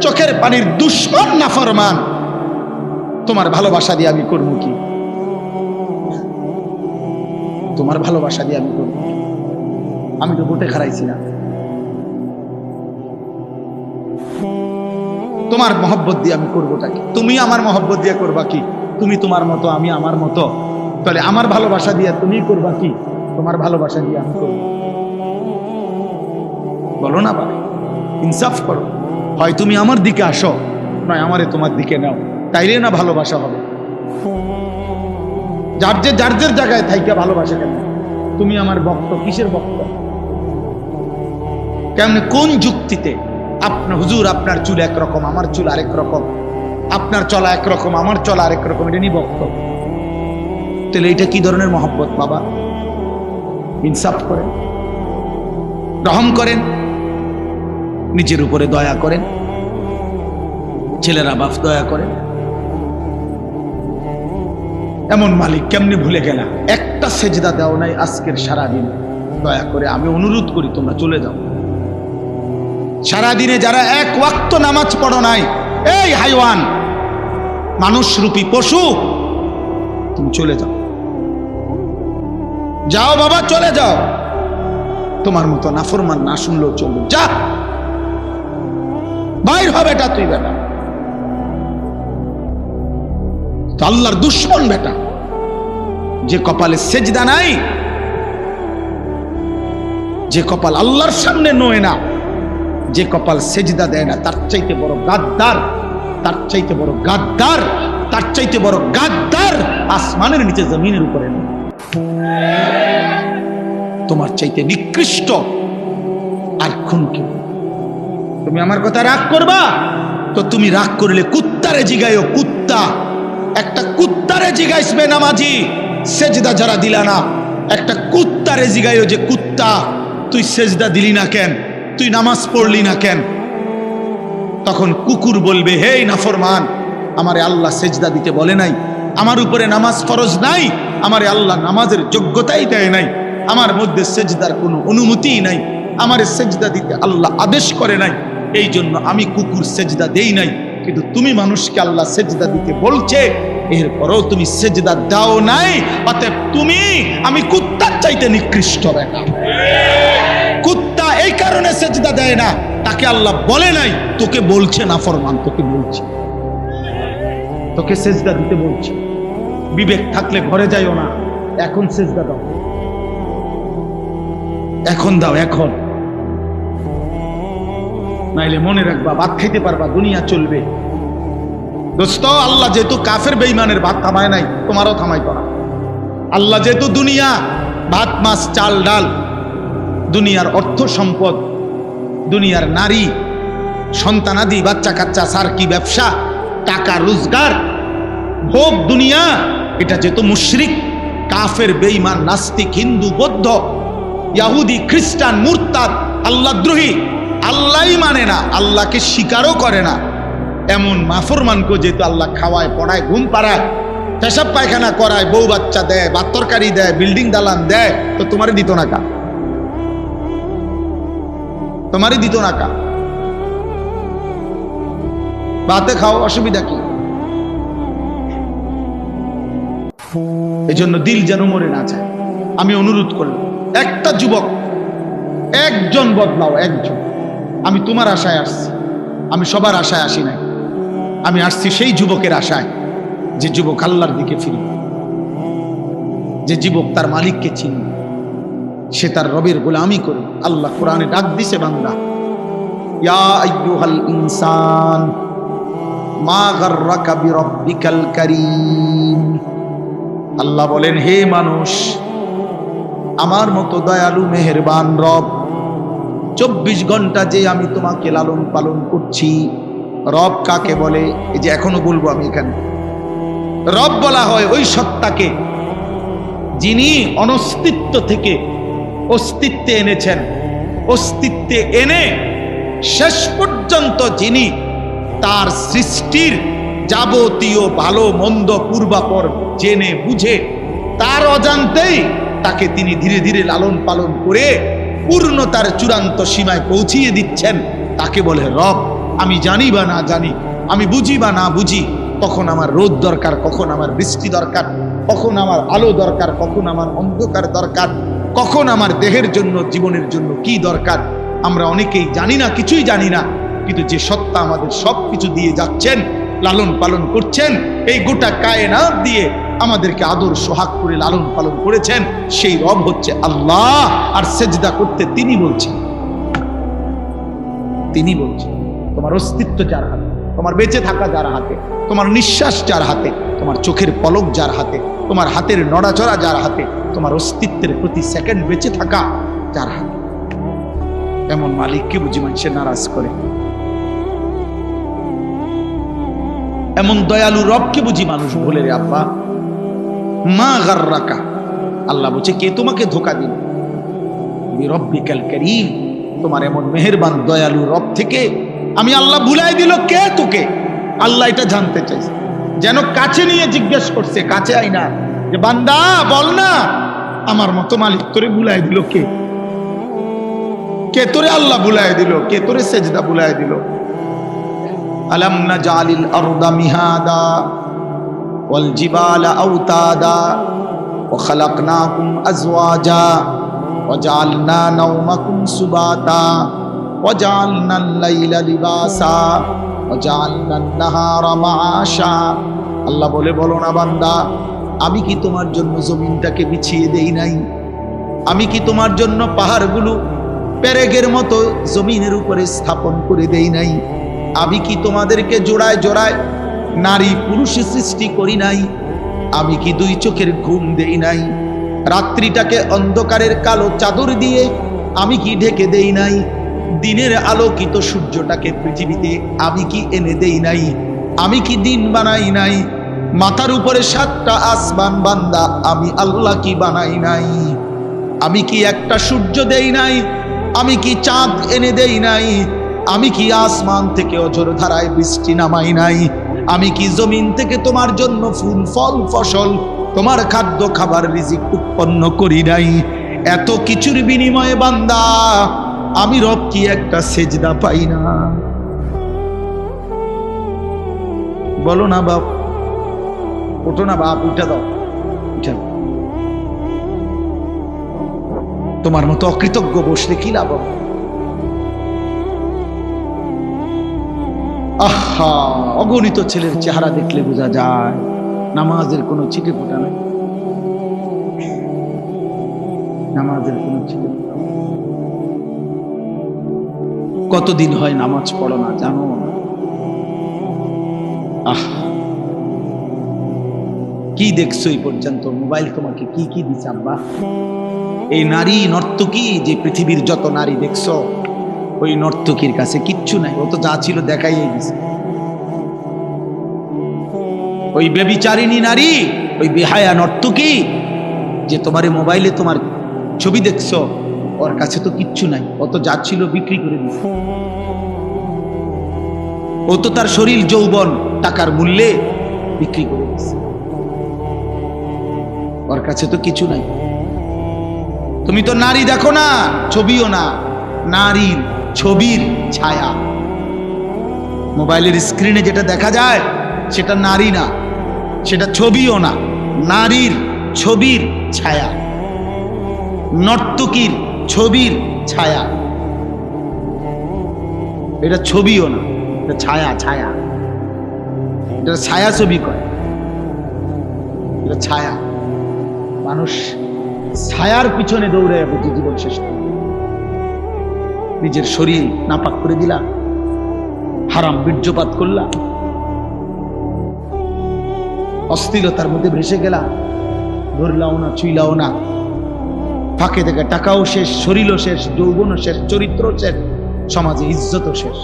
চোখের পানির দুশমন নাফরমান। তোমার ভালোবাসা দিয়ে আমি করবো কি? তোমার ভালোবাসা দিয়ে আমি করবো কি? আমি তো ভোটে হারাইছি না। তোমার মহব্বত দিয়ে আমি করবোটা কি? তুমি আমার মহব্বত দিয়ে করবা কি? তুমি তোমার মতো, আমি আমার মতো, তাহলে আমার ভালোবাসা দিয়ে তুমি করবা কি? তোমার ভালোবাসা দিয়ে আমি করবো। বলো না ভাই, ইনসাফ করো। হয় তুমি আমার দিকে আসো, নয় আমারে তোমার দিকে নাও, তাইলে না ভালোবাসা হবে। যার যে জায়গায় থাইকা ভালোবাসা কেন? তুমি আমার ভক্ত, কিসের ভক্ত? কেমন, কোন যুক্তিতে? আপনার হুজুর, আপনার চুল একরকম, আমার চুল আরেক রকম, আপনার চলা একরকম, আমার চলা আরেক রকম, এটা নিয়ে ভক্ত? তাহলে এটা কি ধরনের মহব্বত বাবা? ইনসাফ করেন, রহম করেন, নিজের উপরে দয়া করেন, ছেলেরা বাপ দয়া করেন। এমন মালিক কেমনে ভুলে গেলা? একটা সেজদা দাও নাই আজকের সারাদিন, দয়া করে আমি অনুরোধ করি তোমরা চলে যাও। সারাদিনে যারা এক ওয়াক্ত নামাজ পড়ো নাই, এই হাইওয়ান, মানুষ রূপী পশু, তুমি চলে যাও। যাও বাবা, চলে যাও। তোমার মতো নাফরমান না শুনলেও চলবে, যা বাইর হবে। বেটা তুই বেটা তো আল্লাহর দুশমন বেটা, যে কপালে সেজদা নাই, যে কপাল আল্লাহর সামনে নয় না, যে কপাল সেজদা দেয় না, তার চাইতে বড় গাদ্দার, তার চাইতে বড় গাদ্দার, তার চাইতে বড় গাদ্দার আসমানের নিচে জমিনের উপরে নেই। তোমার চাইতে নিকৃষ্ট আর কোন কেউ। তুমি আমার কথা রাগ করবা তো তুমি রাগ করলে কুত্তারে জিগাইও, কুত্তা, একটা কুত্তারে জিগাইসবে নামাজি, সেজদা যারা দিলা না, একটা কুত্তারে জিগাইও যে কুত্তা তুই সেজদা দিলি না কেন, তুই নামাজ পড়লি না কেন? তখন কুকুর বলবে, হে নাফরমান, আমারে আল্লাহ সেজদা দিতে বলে নাই, আমার উপরে নামাজ ফরজ নাই, আমারে আল্লাহ নামাজের যোগ্যতাই দেয় নাই, আমার মধ্যে সেজদার কোনো অনুমতিই নাই, আমারে সেজদা দিতে আল্লাহ আদেশ করে নাই, এই জন্য আমি কুকুর সেজদা দেই নাই। কিন্তু তুমি মানুষকে আল্লাহ সেজদা দিতে বলছে, এরপরও তুমি সেজদা দাও নাই, অতএব তুমি আমি কুত্তার চাইতে নিকৃষ্ট বেটা। কুত্তা এই কারণে সেজদা দেয় না, তাকে আল্লাহ বলে নাই, তোকে বলছে নাফরমান, তোকে বলছে, তোকে সেজদা দিতে বলছে। বিবেক থাকলে ঘরে যাইও না, এখন সেজদা দাও, এখন দাও, এখন, নাইলে মনে রাখবা ভাত খাইতে পারবা, দুনিয়া চলবে। দোস্ত, আল্লাহ যেহেতু কাফের বেঈমানের ভাত থামায় নাই, তোমারও থামাইতো না। আল্লাহ যেহেতু দুনিয়া ভাত মাছ চাল ডাল, দুনিয়ার অর্থ সম্পদ, দুনিয়ার নারী সন্তানাদি, বাচ্চা কাচ্চা, সার্কি ব্যবসা, টাকা রোজগার, ভোগ দুনিয়া, এটা যেহেতু মুশরিক, কাফের, বেঈমান, নাস্তিক, হিন্দু, বৌদ্ধ, ইহুদি, খ্রিস্টান, মুরতাদ, আল্লাহদ্রোহী, আল্লাহই মানে না, আল্লাহকে স্বীকারও করে না, এমন নাফরমানকে যেহেতু আল্লাহ খাওয়ায়, পড়ায়, ঘুম পাড়ায়, পেশাব পায়খানা করায়, বউ বাচ্চা দেয়, ভাত তরকারি দেয়, বিল্ডিং দালান দেয়, তো তোমারই দিত না কা? তোমারই দিত না কা? ভাতে খাও, অসুবিধা কি? এই জন্য দিল যেন মরে না যায়। আমি অনুরোধ করলাম, একটা যুবক, একজন বদলাও, একজন। আমি তোমার আশায় আসছি, আমি সবার আশায় আসি নাই, আমি আসছি সেই যুবকের আশায়, যে যুবক আল্লাহর দিকে ফিরবে, যে যুবক তার মালিককে চিনবে, সে তার রবের গোলামি করে। আল্লাহ কোরআনে ডাক দিছে, বান্দা ইয়া আইয়ুহাল ইনসান মা গাররাকা বিরাব্বিকাল কারীম। আল্লাহ বলেন, হে মানুষ, আমার মতো দয়ালু মেহেরবান রব 24 ঘন্টা যে আমি তোমাকে লালন পালন করছি। রব কাকে বলে? এই যে এখনো বলবো আমি এখানে, রব বলা হয় ওই সত্তাকে যিনি অনস্তিত্ব থেকে অস্তিত্বে এনেছেন, অস্তিত্বে এনে শেষ পর্যন্ত যিনি তার সৃষ্টির যাবতীয় ভালো মন্দ পূর্বাপর জেনে বুঝে তার অজান্তেই তাকে তিনি ধীরে ধীরে লালন পালন করে পূর্ণতার চূড়ান্ত সীমায় পৌঁছিয়ে দিচ্ছেন, তাকে বলে রব। আমি জানি বা না জানি, আমি বুঝি বা না বুঝি, কখন আমার রোদ দরকার, কখন আমার বৃষ্টি দরকার, কখন আমার আলো দরকার, কখন আমার অন্ধকার দরকার, কখন আমার দেহের জন্য জীবনের জন্য কি দরকার, আমরা অনেকেই জানি না, কিছুই জানি না। কিন্তু যে সত্তা আমাদের সব কিছু দিয়ে যাচ্ছেন, লালন পালন করছেন, এই গোটা কায়নাত দিয়ে আমাদেরকে আদর সোহাগ করে লালন পালন করেছেন, সেই রব হচ্ছে আল্লাহ। আর সেজদা করতে তিনি বলছেন, তিনি বলছেন। তোমার অস্তিত্ব যার হাতে, তোমার বেঁচে থাকা যার হাতে, তোমার নিঃশ্বাস যার হাতে, তোমার চোখের পলক যার হাতে, তোমার হাতের নড়াচড়া যার হাতে, তোমার অস্তিত্বের প্রতি সেকেন্ড বেঁচে থাকা যার হাতে, এমন মালিককে বুঝি মানুষের নারাজ করে? এমন দয়ালু রবকে বুঝি মানুষ বলে রে আব্বা? মা গাররাকা, আল্লাহ বলছে, কে তোমাকে ধোঁকা দিল? বিরব্বিকাল কারীম, তোমার এমন মেহেরবান দয়ালু রব থেকে আমি আল্লাহ ভুলাই দিল কে তোকে? আল্লাহ এটা জানতে চাইছে, যেন কাছে নিয়ে জিজ্ঞেস করছে, কাছে আই না, যে বান্দা বল না, আমার মতো মালিক তোরে ভুলাই দিল কে? কে তোরে আল্লাহ ভুলাই দিল? কে তোরে সেজদা ভুলাই দিল? আলাম নাজালিল আরদা মিহাদা ওয়াল জিবালা আওতাদা ওয়া খালাকনাকুম আজওয়াজা ওয়া জাআলনা নাওমাকুম সুবাতা ওয়া জাআলনাল লাইলা লিবাসা ওয়া জাআলনান নাহারা মাআশা। আল্লাহ বলে, বলো না বান্দা, আমি কি তোমার জন্য জমিনটাকে বিছিয়ে দেই নাই? আমি কি তোমার জন্য পাহাড়গুলো পেরেকের মতো জমিনের উপরে স্থাপন করে দেই নাই? আমি কি তোমাদেরকে জোড়ায় জোড়ায় নারী পুরুষে সৃষ্টি করি নাই? আমি কি দুই চোখের ঘুম দেই নাই? রাত্রিটাকে অন্ধকারের কালো চাদর দিয়ে আমি কি ঢেকে দেই নাই? দিনের আলোকিত সূর্যটাকে পৃথিবীতে আমি কি এনে দেই নাই? আমি কি দিন বানাই নাই? মাথার উপরে 7টা আসমান বান্দা আমি আল্লাহ কি বানাই নাই? আমি কি একটা সূর্য দেই নাই? আমি কি চাঁদ এনে দেই নাই? আমি কি আসমান থেকে অঝোর ধারায় বৃষ্টি নামাই নাই? আমি কি জমিন থেকে তোমার জন্য ফুল ফল ফসল, তোমার খাদ্য খাবার রিজিক উৎপন্ন করি নাই? এত কিছুর বিনিময়ে বান্দা আমি রব কি একটা সেজদা পাই না? বলো না বাপ, ওঠো না বাপ, উঠে দাও, উঠে দাও। তোমার মতো অকৃতজ্ঞ বসলে কি লাভ? আহা, অগণিত ছেলের চেহারা দেখলে বোঝা যায় নামাজের কোনো ছিটে ফোটা নাই, নামাজের কোনো ছিটে ফোটা। কতদিন হয় নামাজ পড়ো না, জানো? আহ, কি দেখছো এই পর্যন্ত? মোবাইল তোমাকে কি কি দিছে আব্বা? এই নারী নর্তকী যে পৃথিবীর যত নারী দেখছো, ওই নর্তকীর কাছে কিচ্ছু নাই, ও তো যা ছিল দেখাইয়ে দিছে। ওই ব্যভিচারিণী নারী, ওই বেহায়া নর্তকী যে তোমার মোবাইলে তোমার ছবি দেখছো, ওর কাছে তো কিচ্ছু নাই, ও তো যা ছিল বিক্রি করে দিছে। ও তো তার শরীর যৌবন টাকার মূল্যে বিক্রি করে দিছে, ওর কাছে তো কিছু নাই। তুমি তো নারী দেখো না, ছবিও না, নারীর ছবির ছায়া। মোবাইলের স্ক্রিনে যেটা দেখা যায় সেটা নারী না, সেটা ছবিও না, নারীর ছবির ছায়া, নর্তকীর ছবির ছায়া। এটা ছবিও না, এটা ছায়া, ছায়া। এটা ছায়া ছবি কয়, এটা ছায়া। মানুষ ছায়ার পিছনে দৌড়ে বুঝি জীবন শেষ করে। নিজের শরীর নাপাক করে দিলা, হারাম বীর্যপাত করলা, অস্থিরতার মধ্যে ভেসে গেলা, ধরলাও না, ছুইলাও না, ফাঁকে থেকে টাকাও শেষ, শরীরও শেষ, যৌবনও শেষ, চরিত্র শেষ, সমাজে ইজ্জতও শেষ।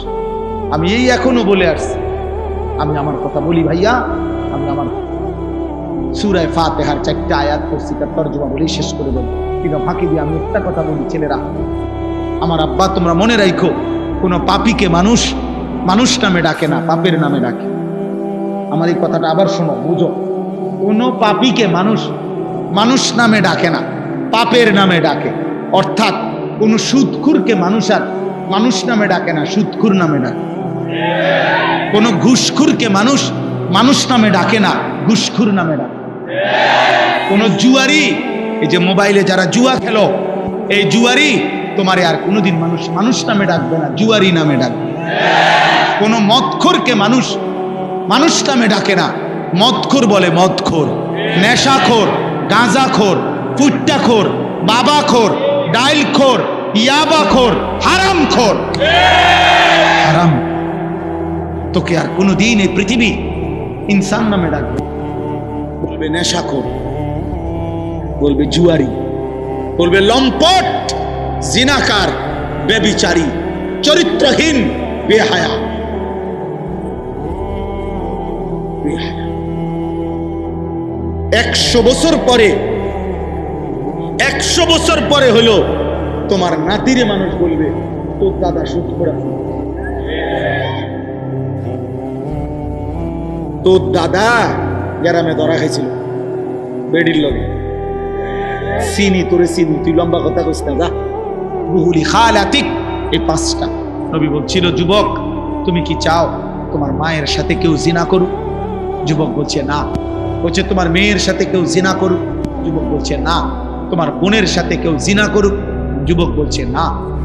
আমি এই এখনো বলে আসছি, আমি আমার কথা বলি ভাইয়া, আমি আমার সূরা ফাতিহার 4টা আয়াত পড়ছি, তার তরজমা বলেই শেষ করে দেব। কিন্তু ফাঁকি দিয়ে আমি একটা কথা বলি, ছেলেরা, আমার আব্বা, তোমরা মনে রাখো, কোনো পাপীকে মানুষ মানুষ নামে ডাকে না, পাপের নামে ডাকে। আমার এই কথাটা আবার শোনো, বুঝো, কোনো পাপীকে মানুষ মানুষ নামে ডাকে না, পাপের নামে ডাকে। অর্থাৎ কোনো সুদখুরকে মানুষ আর মানুষ নামে ডাকে না, সুদখুর নামে ডাকে। কোনো ঘুষখুরকে মানুষ মানুষ নামে ডাকে না, ঘুষখুর নামে ডাকে। কোনো জুয়ারি, এই যে মোবাইলে যারা জুয়া খেলো, এই জুয়ারি তোমারে আর কোনোদিন মানুষ মানুষ নামে ডাকবে না, জুয়ারি নামে ডাকবে। কোনো মদখোরকে মানুষ মানুষ নামে ডাকে না, মদখোর বলে মদখোর, নেশাখোর, গাঁজাখোর, ফুট্টাখোর, বাবাখোর, ডাইলখোর, ইয়াবাখোর, হারামখোর। হারাম তোকে আর কোনোদিন এই পৃথিবী ইনসান নামে ডাকবে, বলবে নেশাখোর, বলবে জুয়ারি, বলবে লম্পট, জিনাকার, বেবিচারী, চরিত্রহীন, বেহায়া। 100 বছর পরে, 100 বছর পরে হলো তোমার নাতিরে মানুষ বলবে তোর দাদা সুদ করে, তোর দাদা গ্রামে ধরা খাইছিল বেডির লগে, চিনি তোরে চিনি, তুই লম্বা কথা কইস না, যা। বুহুলি খালাতিক, এই 5টা। নবী বলছিল, যুবক তুমি কি চাও তোমার মায়ের সাথে কেউ জিনা করুক? যুবক বলছে না। বলছে তোমার মেয়ের সাথে কেউ জিনা করুক? যুবক বলছে না। তোমার বোনের সাথে কেউ জিনা করুক? যুবক বলছে না।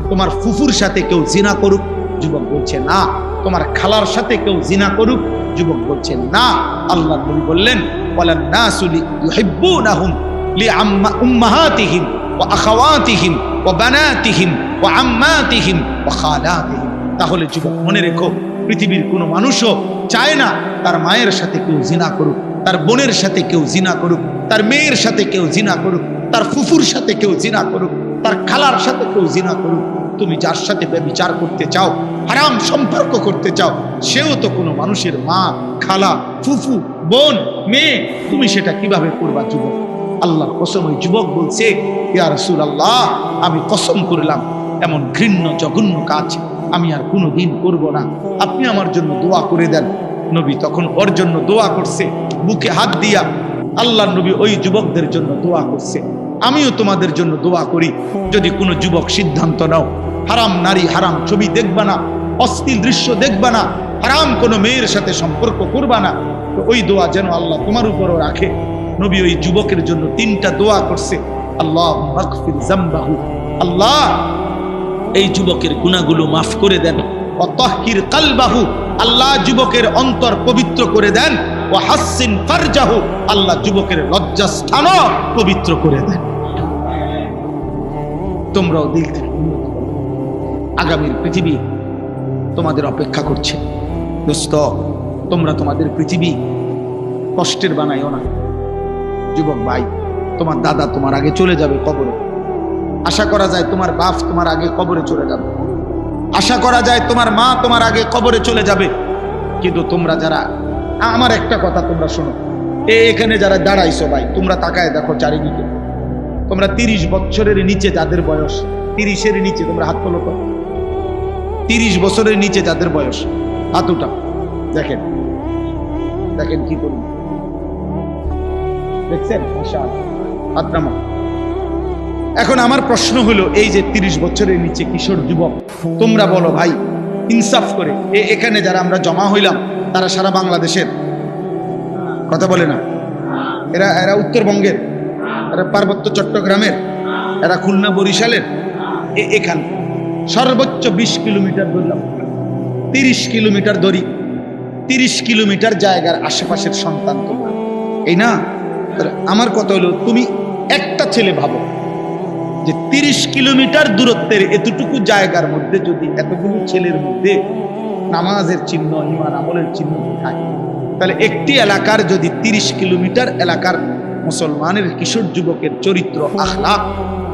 তোমার ফুফুর সাথে কেউ জিনা করুক? যুবক বলছে না। তোমার খালার সাথে কেউ জিনা করুক? যুবক বলছে না। আল্লাহ নবী বললেন, ওয়ালান নাসু ইউহিব্বুনাহুম লিউম্মাহাতিহিম ওয়া আখাওয়াতিহিম ওয়া বানাতিহিম ওয়া আম্মাতিহিম ওয়া খালাতিহিম। তাহলে যুবক মনে রেখো, পৃথিবীর কোনো মানুষও চায় না তার মায়ের সাথে কেউ জিনা করুক, তার বোনের সাথে কেউ জিনা করুক, তার মেয়ের সাথে কেউ জিনা করুক, তার ফুফুর সাথে কেউ জিনা করুক, তার খালার সাথে কেউ জিনা করুক। তুমি যার সাথে ব্যভিচার করতে চাও, হারাম সম্পর্ক করতে চাও, সেও তো কোনো মানুষের মা, খালা, ফুফু, বোন, মেয়ে। তুমি সেটা কিভাবে করবা যুবক? আল্লাহর কসম, ওই যুবক বলছে, ইয়া রাসূলুল্লাহ, আমি কসম করলাম এমন ঘৃণ্য জঘন্য কাজ আমি আর কোনোদিন করব না, আপনি আমার জন্য দোয়া করে দেন। নবী তখন ওর জন্য দোয়া করছে, বুকে হাত দিয়া আল্লাহর নবী ওই যুবকদের জন্য দোয়া করছে। আমিও তোমাদের জন্য দোয়া করি, যদি কোনো যুবক সিদ্ধান্ত নাও হারাম নারী, হারাম ছবি দেখবা না, অশ্লীল দৃশ্য দেখবা না, হারাম কোনো মেয়ের সাথে সম্পর্ক করবা না, তো ওই দোয়া যেন আল্লাহ তোমার উপরও রাখে। নবী ওই যুবকের জন্য 3টা দোয়া করছে। আল্লাহুম্মা মাগফির যামবাহু, আল্লাহ এই যুবকের গুনাহগুলো মাফ করে দেন। ওয়া তাহহির কলবাহু, আল্লাহ যুবকের অন্তর পবিত্র করে দেন। ওয়া হাসসিন ফারজাহু, আল্লাহ যুবকের লজ্জাস্থানও পবিত্র করে দেন। তোমরাও দিল থেকে আগামীর পৃথিবী তোমাদের অপেক্ষা করছে। দোস্ত, তোমরা তোমাদের পৃথিবী কষ্টের বানাইও না। যুবক ভাই, তোমার দাদা তোমার আগে চলে যাবে কবরে। আশা করা যায় তোমার বাপ তোমার আগে কবরে চলে যাবে, আশা করা যায় তোমার মা তোমার আগে কবরে চলে যাবে। কিন্তু তোমরা যারা, আমার একটা কথা তোমরা শোনো, এখানে যারা দাঁড়াইছো ভাই, তোমরা তাকায় দেখো চারিদিকে, তোমরা 30 বছরের নিচে যাদের বয়স, 30-এর নিচে, তোমরা হাত তোলো তো। 30 বছরের নিচে যাদের বয়স, হাত উঠাও। দেখেন দেখেন কি করুন, দেখছেন? হাত নামাও। এখন আমার প্রশ্ন হলো, এই যে 30 বছরের নিচে কিশোর যুবক, তোমরা বলো ভাই ইনসাফ করে, এখানে যারা আমরা জমা হইলাম তারা সারা বাংলাদেশের কথা বলে না, এরা এরা উত্তরবঙ্গের, এরা পার্বত্য চট্টগ্রামের, এরা খুলনা বরিশালের, এখান সর্বোচ্চ 20 কিলোমিটার ধরলাম, 30 কিলোমিটার ধরি, 30 কিলোমিটার জায়গার আশেপাশের সন্তান তোমরা, এই না? আমার কথা হলো, তুমি একটা ছেলে ভাবো, যে 30 কিলোমিটার দূরত্বের এতটুকু জায়গার মধ্যে যদি এতগুলো ছেলের মধ্যে নামাজের চিহ্ন, ঈমান আমলের চিহ্ন দেখায়, তাহলে একটি এলাকার যদি 30 কিলোমিটার এলাকার মুসলমানের কিশোর যুবকের চরিত্র আখলাক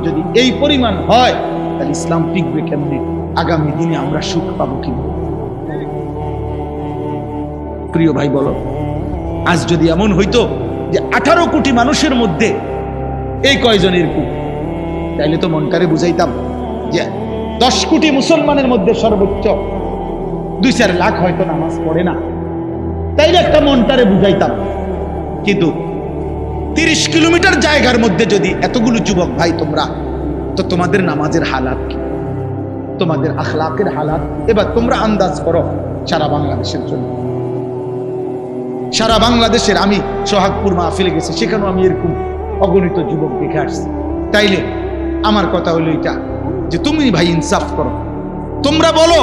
যদি এই পরিমাণ হয়, তাহলে ইসলাম টিকবে কেমনে? আগামী দিনে আমরা সুখ পাবো কিভাবে? প্রিয় ভাই বলো, আজ যদি এমন হইতো যে 18 কোটি মানুষের মধ্যে এই কয়জন এরকম, তাইলে তো মনটারে বুঝাইতাম যে 10 কোটি মুসলমানের মধ্যে সর্বোচ্চ 2-4 লাখ হয়তো নামাজ পড়ে না, তাইলে একটা মনটারে বুঝাইতাম। কিন্তু 30 কিলোমিটার জায়গার মধ্যে যদি এতগুলো যুবক ভাই তোমরা, তো তোমাদের নামাজের হালাত কি, তোমাদের আখলাকের হালাত এবার তোমরা আন্দাজ করো। সারা বাংলাদেশের জন্য, সারা বাংলাদেশের, আমি সোহাগপুর মাহফিলে গেছি, সেখানেও আমি এরকম অগণিত যুবক দেখে আসছি। তাইলে আমার কথা হলো এটা যে তুমি ভাই ইনসাফ করো, তোমরা বলো।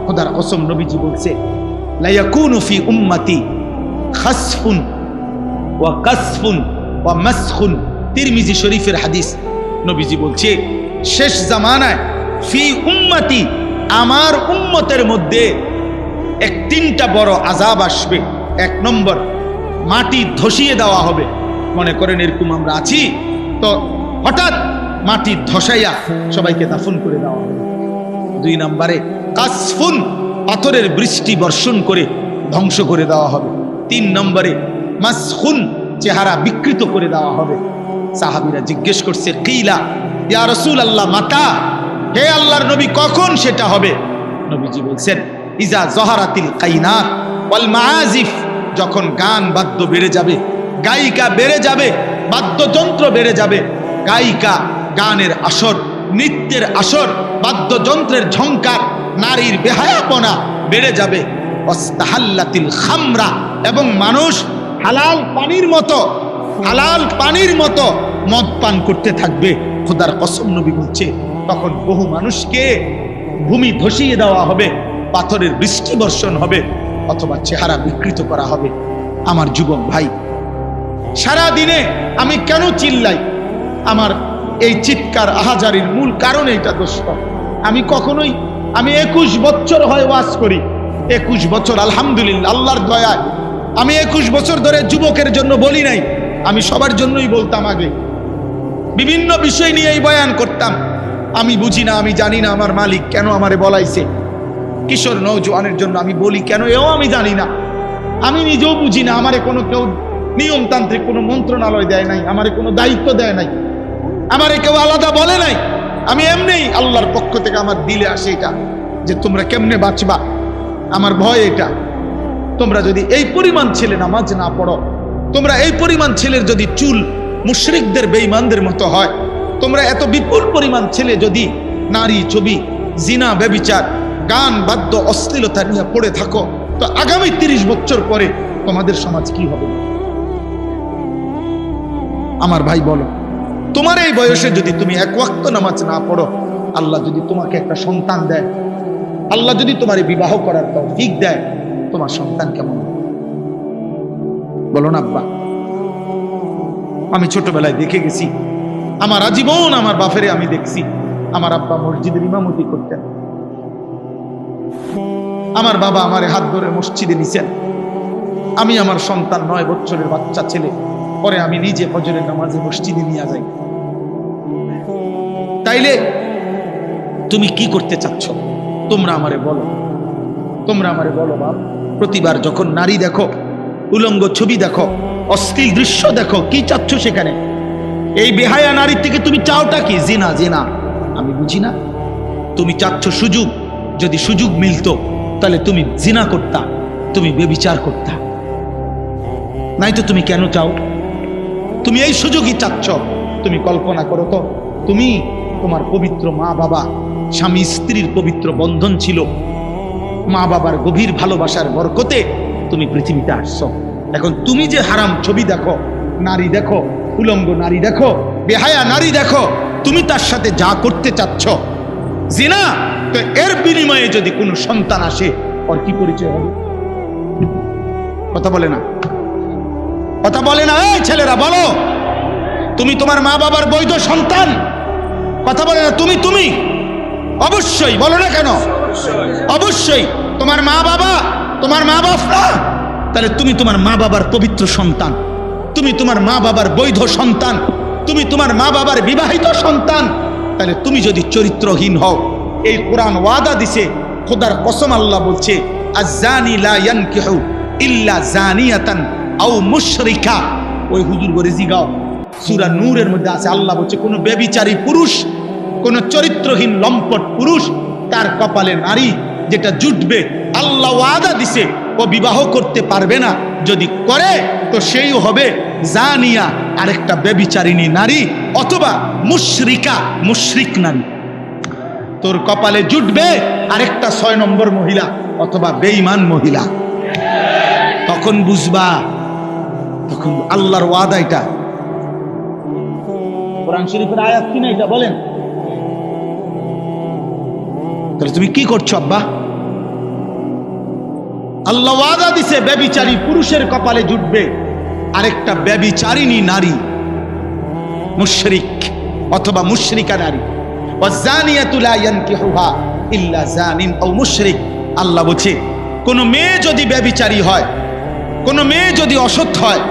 খোদার কসম নবীজি বলছে, লা ইয়াকুনু ফি উম্মতি খাসফুন ওয়া কাসফুন ওয়া মাসখুন। তিরমিজি শরীফের হাদিস। নবীজি বলছে, শেষ জামানায় ফি উম্মতি, আমার উম্মতের মধ্যে 3টা বড় আযাব আসবে। 1 নম্বর, মাটি ধসিয়ে দেওয়া হবে। মনে করেন এরকম আমরা আছি, তো হঠাৎ মাটি ধসাইয়া সবাইকে দাফন করে দেওয়া হবে। 2 নম্বরে কাসফুন, পাথরের বৃষ্টি বর্ষণ করে ধ্বংস করে দেওয়া হবে। 3 নম্বরে মাসখুন, চেহারা বিকৃত করে দেওয়া হবে। সাহাবীরা জিজ্ঞেস করছে, কিলা ইয়া রাসূলুল্লাহ মাতা, হে আল্লাহর নবী কখন সেটা হবে? নবীজি বলছেন, ইজা জহারাতিল কাইনাত ওয়াল মাআজিফ, যখন গান বাদ্য বেড়ে যাবে, গায়িকা বেড়ে যাবে, বাদ্যযন্ত্র বেড়ে যাবে, গায়িকা, গানের আসর, নৃত্যের আসর, বাদ্যযন্ত্রের ঝংকার, নারীর বেহায়াপনা বেড়ে যাবে। ওয়াস্তাহাল্লাতিল খামরা, এবং মানুষ হালাল পানির মতো মদ পান করতে থাকবে। খোদার কসম নবী বলছে, তখন বহু মানুষকে ভূমি ধসিয়ে দেওয়া হবে, পাথরের বৃষ্টি বর্ষণ হবে, অথবা চেহারা বিকৃত করা হবে। আমার যুবক ভাই, সারা দিনে আমি কেন চিল্লাই? আমার এই চিৎকার আহাজারির মূল কারণ এইটা দোস্ত। আমি 21 বছর হয় ওয়াজ করি। 21 বছর আলহামদুলিল্লাহ, আল্লাহর দয়ায় আমি 21 বছর ধরে যুবকের জন্য বলি নাই, আমি সবার জন্যই বলতাম। আগে বিভিন্ন বিষয় নিয়েই বয়ান করতাম। আমি বুঝি না, আমি জানি না আমার মালিক কেন আমারে বলাইছে। কিশোর নওজোয়ানের জন্য আমি বলি কেন, এও আমি জানি না। আমি নিজেও বুঝি না, আমারে কোনো কেউ নিয়মতান্ত্রিক কোনো মন্ত্রণালয় দেয় নাই, আমারে কোনো দায়িত্ব দেয় নাই, আমারে কেউ আলাদা বলে নাই। আমি এমনিই আল্লাহর পক্ষ থেকে আমার দিলে আসে এটা যে তোমরা কেমনে বাঁচবা। আমার ভয় এটা, তোমরা যদি এই পরিমাণ ছেলে নামাজ না পড়ো, তোমরা এই পরিমাণ ছেলের যদি চুল মুশরিকদের বেঈমানদের মতো হয়, তোমরা এত বিপুল পরিমাণ ছেলে যদি নারী, ছবি, জিনা, ব্যভিচার, গান, বাদ্য, অশ্লীলতা নিয়ে পড়ে থাকো, তো আগামী 30 বছর পরে তোমাদের সমাজ কি হবে? আমার ভাই বলো, তোমার এই বয়সে যদি তুমি 1 ওয়াক্ত নামাজ না পড়ো, আল্লাহ যদি তোমাকে একটা সন্তান দেয়, আল্লাহ যদি তোমার বিবাহ করার তৌফিক দেয়, তোমার সন্তান কেমন হবে? বলো না আব্বা। আমি ছোটবেলায় দেখে গেছি, আমার আজীবন আমার বাপেরে আমি দেখছি। আমার আব্বা মসজিদের ইমামতি করতেন, আমার বাবা আমারে হাত ধরে মসজিদে নিছেন। আমি আমার সন্তান 9 বছরের বাচ্চা ছেলে, পরে আমি নিজে ফজরের নামাজে মসজিদে নিয়ে যাই। তাইলে তুমি কি করতে চাচ্ছ? তোমরা আমারে বলো, তোমরা আমারে বলো বাপ। প্রতিবার যখন নারী দেখো, উলঙ্গ ছবি দেখো, অশ্লীল দৃশ্য দেখো, কি চাচ্ছ সেখানে? এই বেহায়া নারীর থেকে তুমি চাওটা কি? জিনা। জিনা আমি বুঝি না। তুমি চাচ্ছ সুযোগ, যদি সুযোগ মিলতো তাহলে তুমি জিনা করতা, তুমি বেবিচার করতা। নাই তো তুমি কেন চাও? তুমি এই সুযোগই চাচ্ছ। তুমি কল্পনা করো তো, তুমি, তোমার পবিত্র মা বাবা, স্বামী স্ত্রীর পবিত্র বন্ধন ছিল, মা বাবার গভীর ভালোবাসার বরকতে তুমি পৃথিবীতে আসছো। এখন তুমি যে হারাম ছবি দেখো, নারী দেখো, উলঙ্গ নারী দেখো, বেহায়া নারী দেখো, তুমি তার সাথে যা করতে চাচ্ছ জিনা, তো এর বিনিময়ে যদি কোনো সন্তান আসে, ওর কি পরিচয় হবে? কথা বলে না, কথা বলে না। এই ছেলেরা বলো, তুমি তোমার মা বাবার বৈধ সন্তান? কথা বলে না তুমি অবশ্যই, বলো না কেন? অবশ্যই তোমার মা বাবা, তোমার মা বাবা, তাহলে তুমি তোমার মা বাবার পবিত্র সন্তান, তুমি তোমার মা বাবার বৈধ সন্তান, তুমি তোমার মা বাবার বিবাহিত সন্তান। তাহলে তুমি যদি চরিত্রহীন হও, এই কোরআন ওয়াদা দিছে, খোদার কসম আল্লাহ বলছে, আয-জানি লা ইয়ানকিহু ইল্লা জানিয়াতান আও মুশরিকা। ওই হুজুর বলে জিগাও, সূরা নূরের মধ্যে আছে, আল্লাহ বলছে কোন ব্যভিচারী পুরুষ, কোন চরিত্রহীন লম্পট পুরুষ, তার কপালে নারী যেটা জুটবে, আল্লাহ ওয়াদা দিছে ও বিবাহ করতে পারবে না। যদি করে তো সেই হবে জানিয়া, আরেকটা ব্যভিচারিণী নারী, অথবা মুশরিকা, মুশরিক নারী। তোর কপালে জুটবে আরেকটা 6 নম্বর মহিলা, অথবা বেঈমান মহিলা। তখন বুঝবা, তখন আল্লাহর ওয়াদা। এটা কোরআন শরীফের আয়াত কিনা এটা বলেন? তাহলে তুমি কি করছো আব্বা? আল্লাহ ওয়াদা দিছে ব্যভিচারী পুরুষের কপালে জুটবে আরেকটা ব্যভিচারিণী নারী, মুশরিক অথবা মুশরিকা নারী। ওয়াজানিয়াতু লা ইয়ানকিহুহা ইল্লা জানিন আও মুশরিক। আল্লাহ বলছে কোন মেয়ে যদি ব্যভিচারী হয়, কোন মেয়ে যদি অসৎ হয়,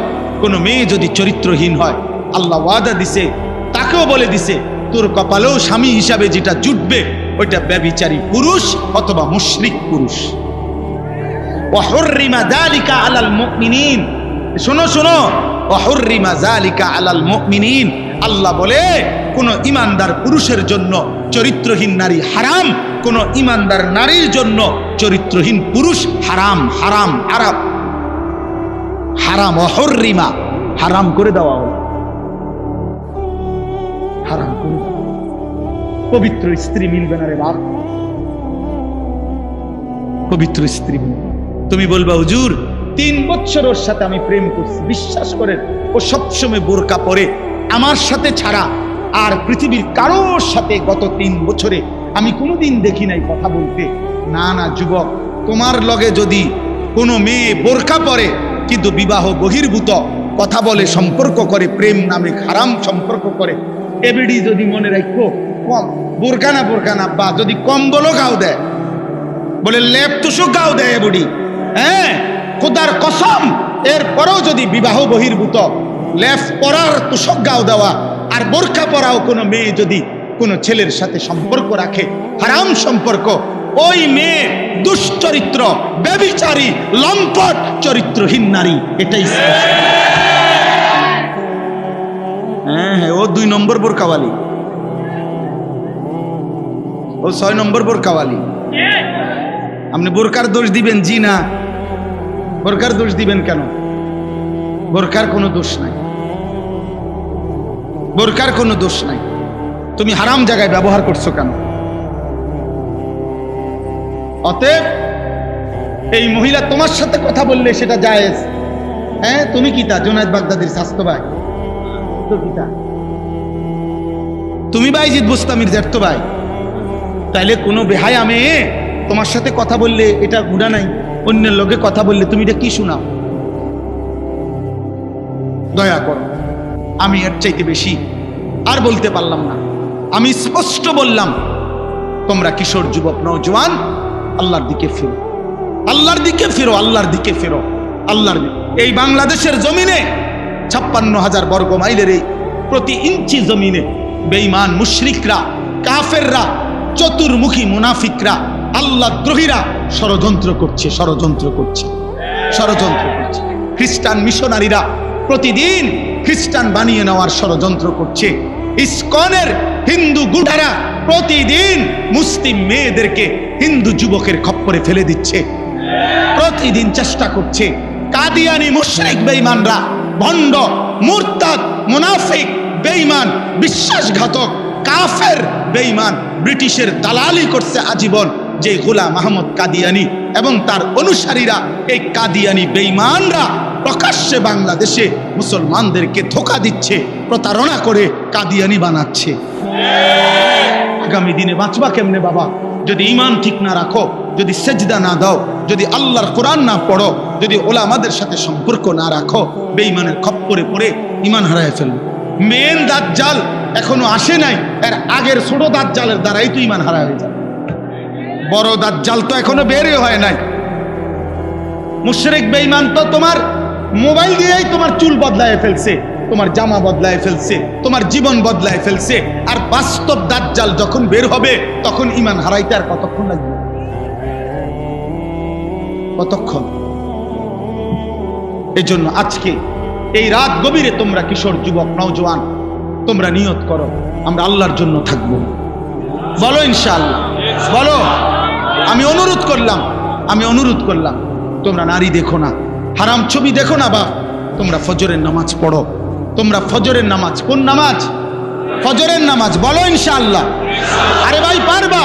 কোন মেয়ে যদি চরিত্রহীন হয়, আল্লাহ ওয়াদা দিছে, তাকেও বলে দিছে তোর কপালেও স্বামী হিসাবে যেটা জুটবে ওইটা ব্যভিচারী পুরুষ অথবা মুশরিক পুরুষ। ওয়াহুররিমা যালিকা আলাল মুমিনিন। শোনো শোনো, ওয়াহুররিমা যালিকা আলাল মুমিনিন। আল্লাহ বলে কোন ইমানদার পুরুষের জন্য চরিত্রহীন নারী হারাম, কোন ইমানদার নারীর জন্য চরিত্রহীন পুরুষ হারাম। হারাম হারাম হারাম, ওয়াহুররিমা, হারাম করে দেওয়া হলো, হারাম করে। পবিত্র স্ত্রী মিলবে না রে বাপ, পবিত্র স্ত্রী। তুমি বলবা হুজুর 3 বছর ওর সাথে আমি প্রেম করছি, বিশ্বাস করেন ও সবসময় বোরকা পরে, আমার সাথে ছাড়া আর পৃথিবীর কারোর সাথে গত 3 বছরে আমি কোনোদিন দেখি নাই কথা বলতে। না না যুবক, তোমার লগে যদি কোনো মেয়ে বোরকা পরে কিন্তু বিবাহ বহির্ভূত কথা বলে, সম্পর্ক করে, প্রেম নামে হারাম সম্পর্ক করে, এবিডি যদি মনে রাখো কম বোরকা না বা যদি কম্বলও গাও দেয়, বলে লেপ তুষক গাও দেয় বুড়ি, হ্যাঁ খোদার কসম, এরপরেও যদি বিবাহ বহির্ভূত লেপ পরার তুষক গাও দেওয়া আর বোরকা পরাও কোনো মেয়ে যদি কোনো ছেলের সাথে সম্পর্ক রাখে, হারাম সম্পর্ক, ওই মেয়ে দুশ্চরিত্র, ব্যভিচারী, লম্পট, চরিত্রহীন নারী। এটাই হ্যাঁ হ্যাঁ, ও 2 নম্বর বোরকাওয়ালি, ও 6 নম্বর বোরকাওয়ালি। আপনি বোরকার দোষ দিবেন? জি না, বোরকার দোষ দিবেন কেন? বোরকার কোনো দোষ নাই, বোরকার কোনো দোষ নাই। তুমি হারাম জায়গায় ব্যবহার করছো কেন? অতএব এই মহিলা তোমার সাথে কথা বললে সেটা জায়েজ। হ্যাঁ, তুমি কি তা জুনায়েদ বাগদাদির স্বাস্থ্য ভাই? তো কি তা তুমি বাইজিদ বুস্তামির জ্যাঠতো ভাই? তাইলে কোনো বেহায়া মেয়ে তোমার সাথে কথা বললে এটা গুনাহ নাই, অন্যের লোকে কথা বললে তুমি এটা কি শোনাও? দয়া করো, আমি এর চাইতে বেশি আর বলতে পারলাম না। আমি স্পষ্ট বললাম, তোমরা কিশোর যুবক নওজোয়ান আল্লাহর দিকে ফিরো, আল্লাহর দিকে ফিরো, আল্লাহর দিকে ফিরো, আল্লাহর। এই বাংলাদেশের জমিনে 56,000 বর্গ মাইলের এই প্রতি ইঞ্চি জমিনে বেঈমান মুশরিকরা, কাফেররা, চতুর্মুখী মুনাফিকরা, আল্লাহ দ্রোহীরা ষড়যন্ত্র করছে, ষড়যন্ত্র করছে, ষড়যন্ত্র করছে। খ্রিস্টান মিশনারিরা প্রতিদিন খ্রিস্টান বানিয়ে নেওয়ার ষড়যন্ত্র করছে। ইসকনের হিন্দু গুন্ডারা প্রতিদিন মুসলিম মেয়েদেরকে হিন্দু যুবকের খপ্পরে ফেলে দিচ্ছে, প্রতিদিন চেষ্টা করছে। কাদিয়ানি মুশরিক বেঈমানরা, ভণ্ড, মুরতাদ, মুনাফিক, বেঈমান, বিশ্বাসঘাতক, কাফের, বেঈমান, ব্রিটিশের দালালি করছে আজীবন। যে গোলাম আহমদ কাদিয়ানি এবং তার অনুসারীরা, এই কাদিয়ানি বেঈমানরা প্রকাশ্যে বাংলাদেশে মুসলমানদেরকে ধোঁকা দিচ্ছে, প্রতারণা করে কাদিয়ানি বানাচ্ছে। আগামী দিনে বাঁচবা কেমনে বাবা? যদি ঈমান ঠিক না রাখো, যদি সেজদা না দাও, যদি আল্লাহর কোরআন না পড়ো, যদি ওলামাদের সাথে সম্পর্ক না রাখো, বেঈমানের খপ্পরে পড়ে ঈমান হারায় ফেলবে। মেন দাজ্জাল এখনো আসে নাই, এর আগের ছোট দাজ্জালের দ্বারাই তো ঈমান হারা হয়ে যাবে। বড় দাজ্জাল তো এখনো বেরই হয় নাই। মুশরিক বেঈমান তো তোমার মোবাইল দিয়েই তোমার চুল বদলায় ফেলছে, তোমার জামা বদলায় ফেলছে, তোমার জীবন বদলায় ফেলছে। আর বাস্তব দাজ্জাল যখন বের হবে তখন ঈমান হারাইতে আর কতক্ষণ লাগবে? কতক্ষণ? এই জন্য আজকে এই রাত গভীরে তোমরা কিশোর যুবক নওজোয়ান তোমরা নিয়ত করো আমরা আল্লাহর জন্য থাকবো। বলো ইনশাআল্লাহ, বলো। আমি অনুরোধ করলাম তোমরা নারী দেখো না, হারাম ছবি দেখো না, বা তোমরা ফজরের নামাজ পড়ো। তোমরা ফজরের নামাজ, কোন নামাজ? ফজরের নামাজ। বলো ইনশাআল্লাহ। আরে ভাই পারবা?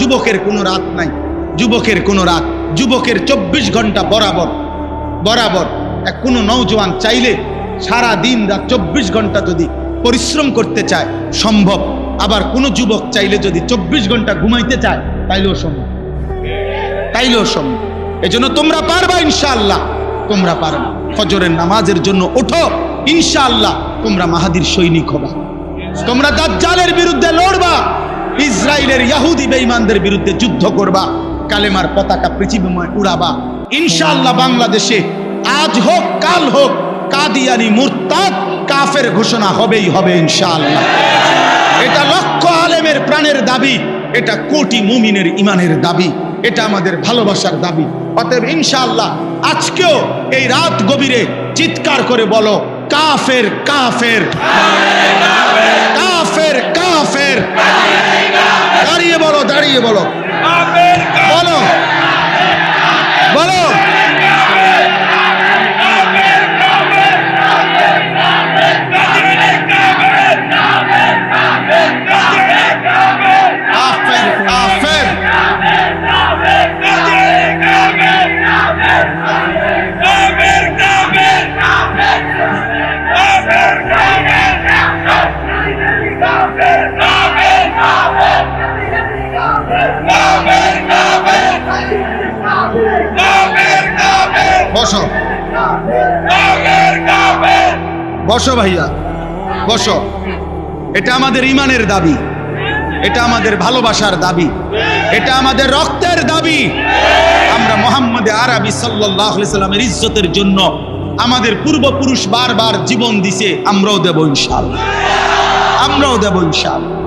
যুবকের কোনো রাত নাই, যুবকের কোনো রাত, যুবকের 24 ঘন্টা বরাবর। কোনো নওজোয়ান চাইলে সারা দিন রাত 24 ঘন্টা যদি পরিশ্রম করতে চায় সম্ভব। আবার কোনো যুবক চাইলে যদি 24 ঘন্টা ঘুমাইতে চায় তাইলেও সম্ভব। এজন্য তোমরা পারবা ইনশাআল্লাহ, তোমরা পারবা। ফজরের নামাজের জন্য ওঠো ইনশাআল্লাহ। তোমরা মাহাদির সৈনিক হবা, তোমরা দাজ্জালের বিরুদ্ধে লড়বা, ইসরায়েলের ইহুদি বেঈমানদের বিরুদ্ধে যুদ্ধ করবা, কালেমার পতাকা পৃথিবীময় উড়াবা ইনশাআল্লাহ। বাংলাদেশে আজ হোক কাল হোক কাদিয়ানি মুরতাদ কাফের ঘোষণা হবেই হবে ইনশাআল্লাহ। এটা লক্ষ আলেমের প্রাণের দাবি, এটা কোটি মুমিনের ইমানের দাবি, এটা আমাদের ভালোবাসার দাবি। অতএব ইনশাআল্লাহ আজকেও এই রাত গভীরে চিৎকার করে বলো কাফের কাফের কাফের কাফের। দাঁড়িয়ে বলো, বলো বলো। বসো বসো ভাইয়া, বসো। এটা আমাদের ইমানের দাবি, এটা আমাদের ভালোবাসার দাবি, এটা আমাদের রক্তের দাবি। আমরা মুহাম্মদ আরবি সাল্লাল্লাহু আলাইহি সাল্লামের ইজ্জতের জন্য আমাদের পূর্বপুরুষ বারবার জীবন দিছে, আমরাও দেব ইনশাআল্লাহ, আমরাও দেব ইনশাআল্লাহ।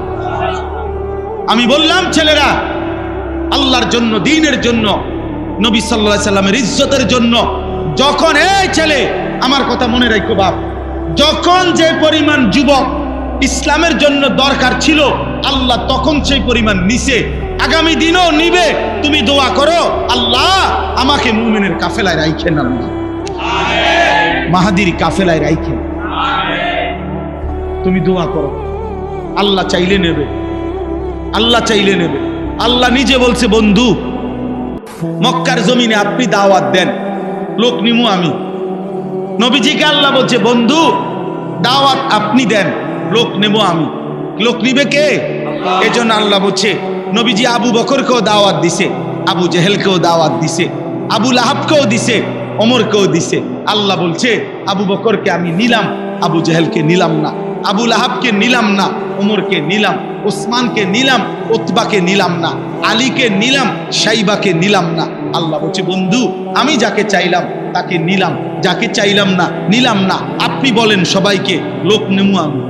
আমি বললাম ছেলেরা আল্লাহর জন্য, দ্বীনের জন্য, নবী সাল্লাল্লাহু আলাইহি সাল্লামের ইজ্জতের জন্য যখন, এই ছেলে আমার কথা মনে রাখো বাপ, যখন যে পরিমাণ যুবক ইসলামের জন্য দরকার ছিল আল্লাহ তখন সেই পরিমাণ নিছে, আগামী দিনও নিবে। তুমি দোয়া করো আল্লাহ আমাকে মুমিনের কাফেলায় রাখেন, আল্লাহ মাহাদির কাফেলায় রাখেন। তুমি দোয়া করো, আল্লাহ চাইলে নেবে, আল্লাহ চাইলে নেবে। আল্লাহ নিজে বলছে বন্ধু মক্কার জমিনে আপনি দাওয়াত দেন, লোক নিমু আমি। নবীজিকে আল্লাহ বলছে বন্ধু দাওয়াত আপনি দেন, লোক নেব আমি। লোক নিবে কে? এজন্য আল্লাহ বলছে নবীজি আবু বকরকেও দাওয়াত দিছে, আবু জেহেলকেও দাওয়াত দিছে, আবু লাহাবকেও দিছে, ওমরকেও দিছে। আল্লাহ বলছে আবু বকরকে আমি নিলাম, আবু জেহেলকে নিলাম না, আবু লাহাবকে নিলাম না, ওমরকে নিলাম, ওসমানকে নিলাম, উতবাকে নিলাম না, আলীকে নিলাম, সাইবাকে নিলাম না। আল্লাহ বলছে বন্ধু আমি যাকে চাইলাম তাকে নিলাম, যাকে চাইলাম না নিলাম না। আপনি বলেন সবাইকে লোক নেমু আমি।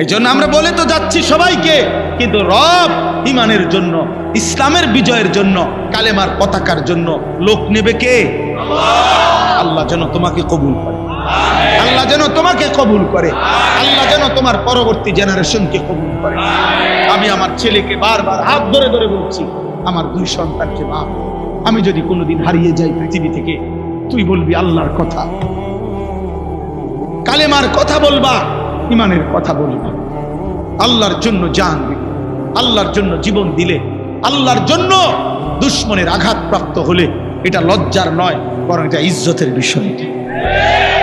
এই জন্য আমরা বলে তো যাচ্ছি সবাইকে, কিন্তু রব ইমানের জন্য, ইসলামের বিজয়ের জন্য, কালেমার পতাকার জন্য লোক নেবে কে? আল্লাহ যেন তোমাকে কবুল করে, আল্লাহ যেন তোমাকে কবুল করে, আল্লাহ যেন তোমার পরবর্তী জেনারেশনকে কবুল করে। আমি আমার ছেলেকে বারবার হাত ধরে ধরে বলছি, আমার 2 সন্তানকে বাপ, আমি যদি কোনোদিন হারিয়ে যাই পৃথিবী থেকে, তুই বলবি আল্লাহর কথা, কালেমার কথা বলবা, ইমানের কথা বলবা। আল্লাহর জন্য জান দিলে, আল্লাহর জন্য জীবন দিলে, আল্লাহর জন্য দুশ্মনের আঘাতপ্রাপ্ত হলে এটা লজ্জার নয়, বরং এটা ইজ্জতের বিষয়।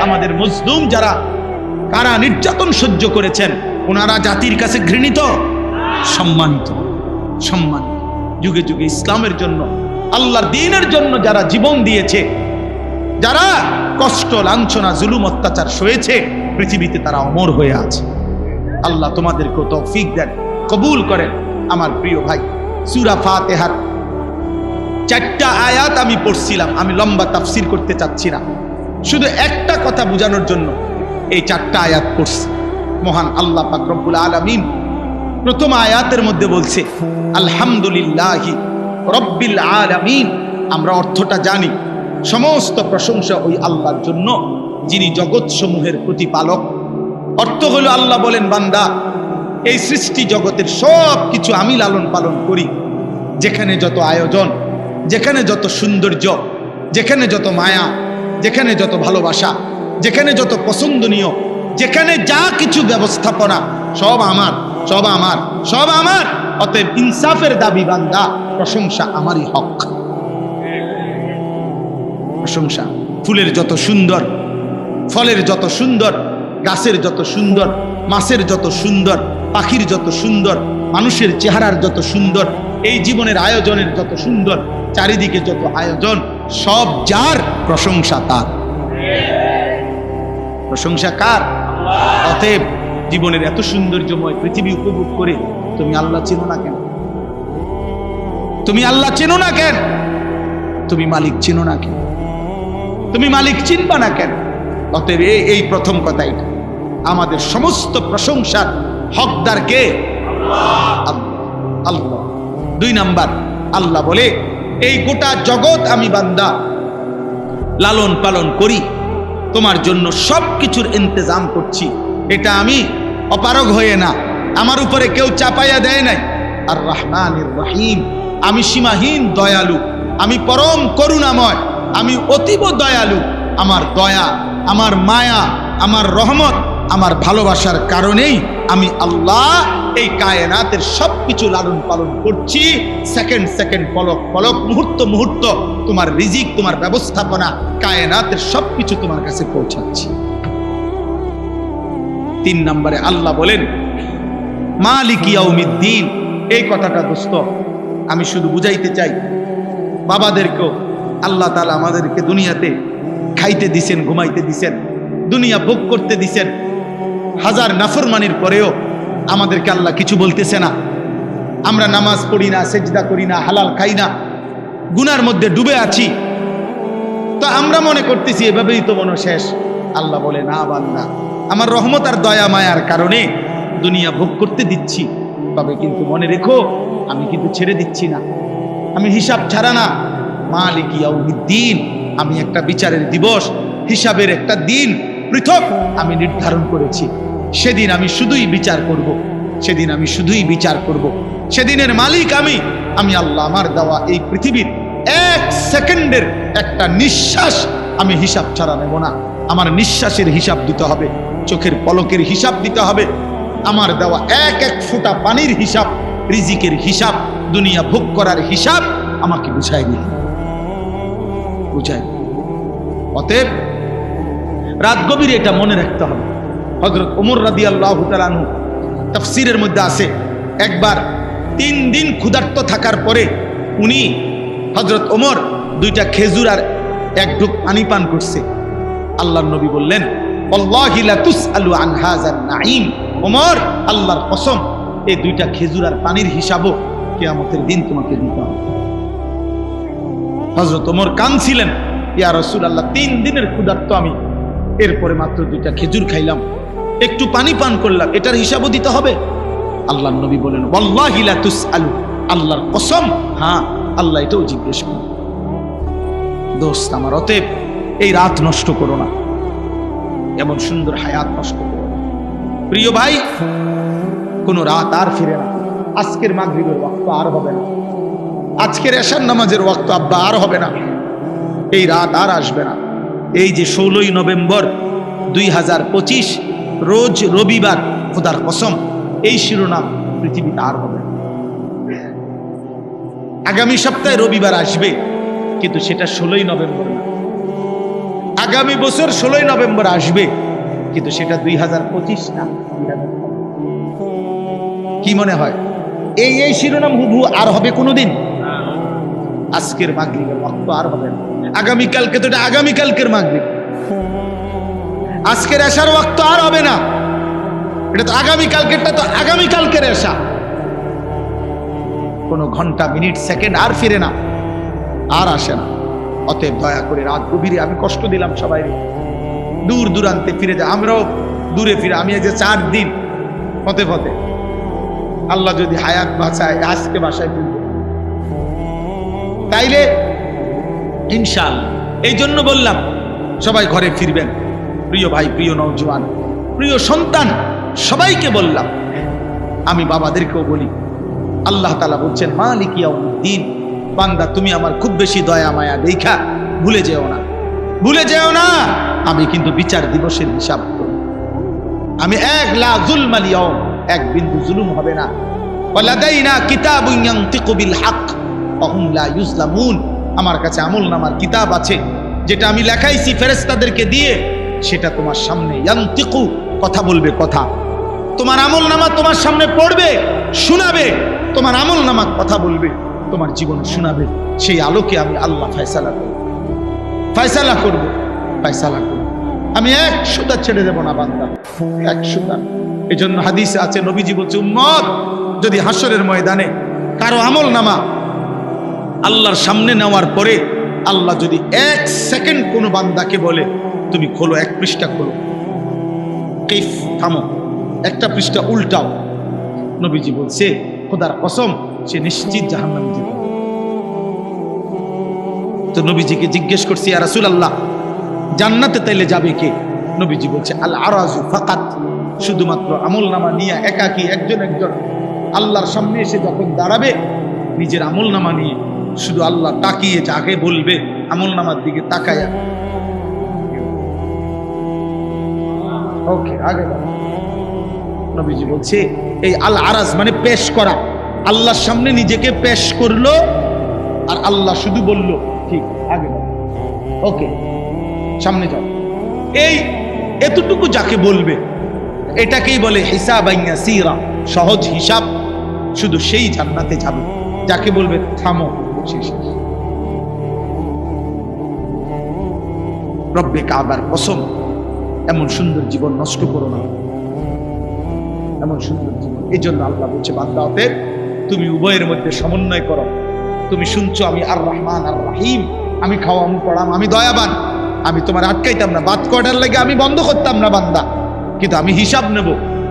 আমাদের মজলুম যারা কারা নির্যাতন সহ্য করেছেন ওনারা জাতির কাছে ঘৃণিত, সম্মানিত, সম্মানিত। যুগে যুগে ইসলামের জন্য, আল্লাহর দ্বীনের জন্য যারা জীবন দিয়েছে যারা কষ্ট, লাঞ্ছনা, জুলুম, অত্যাচার সয়েছে, পৃথিবীতে তারা অমর হয়ে আছে। আল্লাহ তোমাদেরকে তৌফিক দেন, কবুল করেন। আমার প্রিয় ভাই, সূরা ফাতিহার 4টা আয়াত আমি পড়ছিলাম, আমি লম্বা তাফসীর করতে চাচ্ছি না, শুধু একটা কথা বোঝানোর জন্য এই 4টা আয়াত পড়ছি। মহান আল্লাহ পাক রব্বুল আলামিন প্রথম আয়াতের মধ্যে বলছে আলহামদুলিল্লাহি রব্বিল আলামিন। আমরা অর্থটা জানি, সমস্ত প্রশংসা ওই আল্লাহর জন্য যিনি জগৎসমূহের প্রতিপালক। অর্থ হলো আল্লাহ বলেন, বান্দা, এই সৃষ্টি জগতের সব কিছু আমি লালন পালন করি। যেখানে যত আয়োজন, যেখানে যত সৌন্দর্য, যেখানে যত মায়া, যেখানে যত ভালোবাসা, যেখানে যত পছন্দনীয়, যেখানে যা কিছু ব্যবস্থাপনা, সব আমার, সব আমার, সব আমার। অতএব ইনসাফের দাবি বান্দা, প্রশংসা আমারই হক। প্রশংসা, ফুলের যত সুন্দর, ফলের যত সুন্দর, গাছের যত সুন্দর, মাছের যত সুন্দর, পাখির যত সুন্দর, মানুষের চেহারার যত সুন্দর, এই জীবনের আয়োজনের যত সুন্দর, চারিদিকে যত আয়োজন, সব যার, প্রশংসা তার। প্রশংসা কার? অতএব জীবনের এত সৌন্দর্যময় পৃথিবী উপভোগ করে তুমি আল্লাহ চেনো না কেন? তুমি আল্লাহ চেনো না কেন? তুমি মালিক চেনো না কেন? তুমি মালিক চিনবা না কেন? অতএব এই প্রথম কথা, এটা আমাদের সমস্ত প্রশংসার হকদার কে? আল্লাহ। 2 নাম্বার, আল্লাহ বলে, এই গোটা জগৎ আমি বান্দা লালন পালন করি, তোমার জন্য সব কিছুর ইন্তজাম করছি। এটা আমি অপারগ হয়ে না, আমার উপরে কেউ চাপাইয়া দেয় নাই। আর রহমানির রহিম, আমি সীমাহীন দয়ালু, আমি পরম করুণাময়, আমি অতীব দয়ালু। আমার দয়া, আমার মায়া, আমার রহমত, আমার ভালোবাসার কারণেই আমি আল্লাহ এই কায়নাতের সবকিছু লালন পালন করছি। সেকেন্ড সেকেন্ড, পলক পলক, মুহূর্ত মুহূর্ত তোমার রিজিক, তোমার ব্যবস্থাপনা, কায়নাতের সবকিছু তোমার কাছে পৌঁছাচ্ছি। 3 নম্বরে আল্লাহ বলেন মালিক ইয়াউমিদ্দিন। এই কথাটা দোস্ত আমি শুধু বুঝাইতে চাই, বাবাদেরকেও আল্লাহ তাআলা আমাদেরকে দুনিয়াতে খাইতে দিছেন, ঘুমাইতে দিছেন, দুনিয়া ভোগ করতে দিছেন। হাজার নাফরমানির পরেও আমাদেরকে আল্লাহ কিছু বলতেছে না। আমরা নামাজ পড়ি না, সেজদা করি না, হালাল খাই না, গুনার মধ্যে ডুবে আছি, তো আমরা মনে করতেছি এভাবেই তো মনে শেষ। আল্লাহ বলে, না বান্দা, আমার রহমত আর দয়া মায়ার কারণে দুনিয়া ভোগ করতে দিচ্ছি, তবে কিন্তু মনে রেখো আমি কিন্তু ছেড়ে দিচ্ছি না, আমি হিসাব ছাড়া না। মালিক ইয়াউমিদ্দিন, আমি একটা বিচারের দিবস, হিসাবের একটা দিন পৃথক আমি নির্ধারণ করেছি। সেদিন আমি শুধুই বিচার করব, সেদিন আমি শুধুই বিচার করব। সেদিনের মালিক আমি আল্লাহ। আমার দেওয়া এই পৃথিবীর 1 সেকেন্ডের একটা নিঃশ্বাস আমি হিসাব ছাড়া নেব না। আমার নিঃশ্বাসের হিসাব দিতে হবে, চোখের পলকের হিসাব দিতে হবে, আমার দেওয়া এক এক ফোঁটা পানির হিসাব, রিজিকের হিসাব, দুনিয়া ভোগ করার হিসাব আমাকে বুঝাই দিন, বুঝাই। অতএব রাত গভীরে এটা মনে রাখতে হবে। হযরত ওমর রাদিয়াল্লাহু তাআলা আনহু তাফসীরের মধ্যে আছে, একবার 3 দিন ক্ষুধার্ত থাকার পরে উনি হযরত ওমর 2টা খেজুর আর 1 ঢোক পানি পান করছে। আল্লাহর নবী বললেন, ওয়াল্লাহি লা তুসআলু আন হাযান নাঈম। ওমর, আল্লাহর কসম, এই 2টা খেজুর আর পানির হিসাবও কিয়ামতের দিন তোমাকে দিতে হবে। হযরত ওমর কাঁদছিলেন, ইয়া রাসূলুল্লাহ, 3 দিনের ক্ষুধার্ত আমি, এরপরে মাত্র 2টা খেজুর খাইলাম, একটু পানি পান করলাম, এটার হিসাবও দিতে হবে? আল্লাহর নবী বলেন, ওয়াল্লাহি লা তুসআলু, আল্লাহর কসম, হ্যাঁ আল্লাহ এটাও জিজ্ঞেস করেন। দোস্ত আমার, অতএব এই রাত নষ্ট করো না, এমন সুন্দর হায়াত নষ্ট করো না। প্রিয় ভাই, কোন রাত আর ফিরে না। আজকের মাগরিবের ওয়াক্ত আর হবে না, আজকের এশার নামাজের ওয়াক্ত আব্বা আর হবে না, এই রাত আর আসবে না। এই যে 16ই নভেম্বর 2025 রোজ রবিবার, খোদার কসম, এই শিরোনাম পৃথিবীতে আর হবে না। আগামী সপ্তাহে রবিবার আসবে, কিন্তু সেটা 16ই নভেম্বর না। আগামী বছর 16ই নভেম্বর আসবে, কিন্তু সেটা 2025 না। কি মনে হয় এই শিরোনাম হুবহু আর হবে কোনোদিন? আজকের মাগরিবের ওয়াক্ত আর হবে না, আগামীকালকে তো এটা আগামীকালকের মাগরিব, আজকের এশার ওয়াক্ত আর হবে না, এটা তো আগামীকালকেরটা তো আগামীকালকের এশা। কোনো ঘন্টা মিনিট সেকেন্ড আর ফিরে না, আর আসে না। অতএব দয়া করে রাত গভীরে আমি কষ্ট দিলাম সবাই, দূর দূরান্তে ফিরে যায়, আমরাও দূরে ফিরে। আমি এই যে 4 দিন পথে পথে, আল্লাহ যদি হায়াত বাঁচায় আজকে বাসায় ফিরব তাইলে ইনশাআল্লাহ। এই জন্য বললাম সবাই ঘরে ফিরবেন। প্রিয় ভাই, প্রিয় নওজোয়ান, প্রিয় সন্তান, সবাইকে বললাম, আমি বাবাদেরকেও বলি, আল্লাহ তাআলা বলছেন মালিক ইয়াউমিদ্দিন, বান্দা তুমি আমার খুব বেশি দয়া মায়া দেখা ভুলে যেও না, ভুলে যেও না আমি কিন্তু বিচার দিবসের হিসাব করব। আমি লা যুলমাল ইয়াউম, এক বিন্দু জুলুম হবে না। ওয়ালাদাইনা কিতাবুন ইয়ানতিকু বিল হক ওয়া হুম লা ইউজলামুন, আমার কাছে আমলনামার কিতাব আছে, যেটা আমি লেখাইছি ফেরেশতাদেরকে দিয়ে, সেটা তোমার সামনে ইয়ানতিকু, কথা বলবে, কথা তোমার আমলনামা তোমার সামনে পড়বে, শোনাবে, তোমার আমলনামা কথা বলবে, তোমার জীবন শোনাবে। সেই আলোকে আমি আল্লাহ ফয়সালা করব, ফয়সালা করব, ফয়সালা করব। আমি এক সুতা ছেড়ে দেব না বান্দা, এক সুতা। এই জন্য হাদিসে আছে, নবীজি বলছে উম্মত যদি হাসরের ময়দানে কারো আমলনামা আল্লাহর সামনে নেওয়ার পরে আল্লাহ যদি 1 সেকেন্ড কোনো বান্দাকে বলে তুমি খোলো, 1 পৃষ্ঠা খোলো, কিফ, থামো, একটা পৃষ্ঠা উল্টাও, নবীজি বলছে খোদার কসম সে নিশ্চিত জাহান্নামে যাবে। তো নবীজিকে জিজ্ঞেস করছি, ইয়া রাসূলুল্লাহ জান্নাতে তাইলে যাবে কে? নবীজি বলছে আল আরাজু ফাকাত, শুধুমাত্র আমলনামা নিয়ে একাকী একজন একজন আল্লাহর সামনে এসে যখন দাঁড়াবে, নিজের আমলনামা নিয়ে শুধু আল্লাহ তাকিয়ে যাকে বলবে আমলনামার দিকে তাকায়া, ওকে আগে নবীজি বলছে এই আল আরাজ মানে পেশ করা, আল্লাহর সামনে নিজেকে পেশ করলো আর আল্লাহ শুধু বলল ঠিক আগে ওকে সামনে যাও, এই এতটুকু যাকে বলবে এটাকেই বলে হিসাবান ইয়াসীরা, সহজ হিসাব, শুধু সেই জান্নাতে যাবে যাকে বলবে থামো, শেষ। রব্বে কাবার কসম, এমন সুন্দর জীবন নষ্ট করো না, এমন সুন্দর জীবন। এই জন্য আল্লাহ বলছে বান্দা ওদের তুমি উভয়ের মধ্যে সমন্বয় করো। তুমি শুনছো আমি আর রহমান আর রহিম, আমি খাওয়াম পড়াম, আমি দয়াবান, আমি তোমার আটকাইতাম না, বাদ কয়টার লাগে আমি বন্ধ করতাম না বান্দা, কিন্তু আমি হিসাব নেব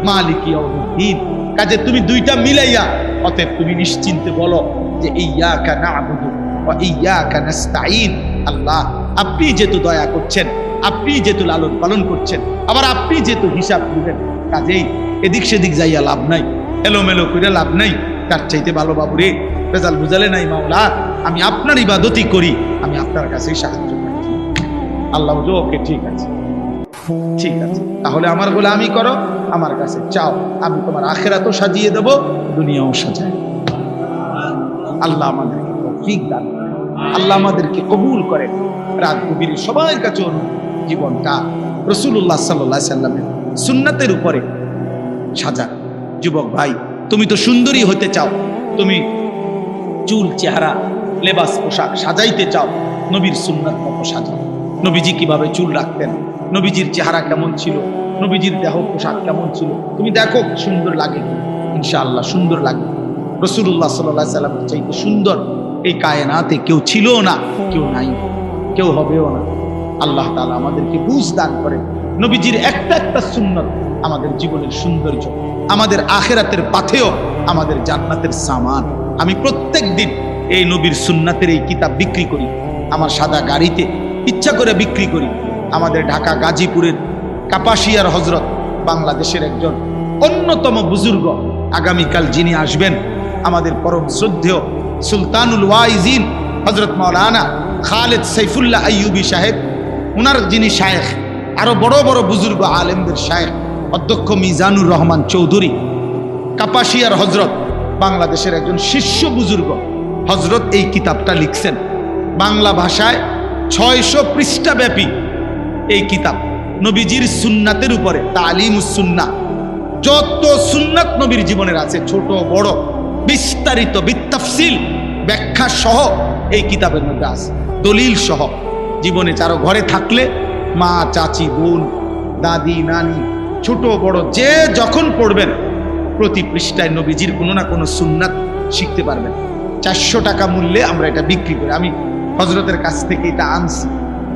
মালিক ইয়াউমিদ্দিন। কাজে তুমি দুইটা মিলাইয়া অতএব তুমি নিশ্চিন্তে বলো যে ইয়্যাকা না'বুদু ওয়া ইয়্যাকা নাস্তাঈন। আল্লাহ আপনি যেহেতু দয়া করছেন, আপনি যেহেতু লালন পালন করছেন, আবার আপনি যেহেতু হিসাব দিবেন, কাজেই এদিক সেদিক যাইয়া লাভ নাই, এলোমেলো করে লাভ নাই। তার চাইতে ভালো বাবুরে বেজাল বুঝালে নাই মাওলা, আমি আপনার ইবাদতই করি, আমি আপনার কাছেই সাহায্য করছি। আল্লাহ বলল ওকে ঠিক আছে, ঠিক আছে, তাহলে আমার বলে আমি করো, আমার কাছে চাও, আমি তোমার আখিরাতও সাজিয়ে দেব, দুনিয়াও সাজায়। আল্লাহ আমাদেরকে তৌফিক দান করেন, আল্লাহ আমাদেরকে কবুল করেন। রাত গভীরে সবার কাছে জীবনটা রাসূলুল্লাহ সাল্লাল্লাহু আলাইহি সাল্লামের সুন্নাতের উপরে সাজা। যুবক ভাই, তুমি তো সুন্দরী হতে চাও, তুমি চুল চেহারা লেবাস পোশাক সাজাইতে চাও, নবীর সুন্নাত মতো সাজাও। নবীজি কিভাবে চুল রাখতেন, নবীজির চেহারা কেমন ছিল, নবীজির দেহ পোশাক কেমন ছিল, তুমি দেখো সুন্দর লাগে, ইনশাআল্লাহ সুন্দর লাগবে। রাসূলুল্লাহ সাল্লাল্লাহু আলাইহি সাল্লামের চাইতে সুন্দর এই কায়নাতে কেউ ছিল না, কেউ নাই, কেউ হবেও না। আল্লাহ তাআলা আমাদেরকে বুঝ দান করেন। নবীজির একটা একটা সুন্নাত আমাদের জীবনের সৌন্দর্য, আমাদের আখিরাতের পাথেয়, আমাদের জান্নাতের সামান। আমি প্রত্যেক দিন এই নবীর সুন্নাতের এই কিতাব বিক্রি করি, আমার সাদা গাড়িতে ইচ্ছা করে বিক্রি করি। আমাদের ঢাকা গাজীপুরের কাপাসিয়ার হজরত, বাংলাদেশের একজন অন্যতম বুজুর্গ, আগামীকাল যিনি আসবেন, আমাদের পরম শ্রদ্ধেয় সুলতানুল ওয়াইজিন হজরত মাওলানা খালেদ সাইফুল্লাহ আইয়ুবী সাহেব, ওনার যিনি শায়েখ, আরো বড় বড় বুজুর্গ আলেমদের শায়েখ অধ্যক্ষ মিজানুর রহমান চৌধুরী, কাপাসিয়ার হজরত, বাংলাদেশের একজন শীর্ষ বুজুর্গ হজরত এই কিতাবটা লিখছেন বাংলা ভাষায়। 600 পৃষ্ঠা ব্যাপী এই কিতাব নবীজির সুন্নাতের উপরে, তালিমুস সুন্নাহ, যত সুন্নাত নবীর জীবনের আছে ছোট বড় বিস্তারিত বিতাফসিল ব্যাখ্যা সহ এই কিতাবের মধ্যে আছে, দলিল সহ। জীবনে যারা ঘরে থাকলে মা, চাচি, বোন, দাদি, নানি, ছোট বড় যে যখন পড়বেন প্রতি পৃষ্ঠায় নবীজির কোনো না কোনো সুন্নাত শিখতে পারবেন। 400 টাকা মূল্যে আমরা এটা বিক্রি করি। আমি হযরতের কাছ থেকে এটা আনছি।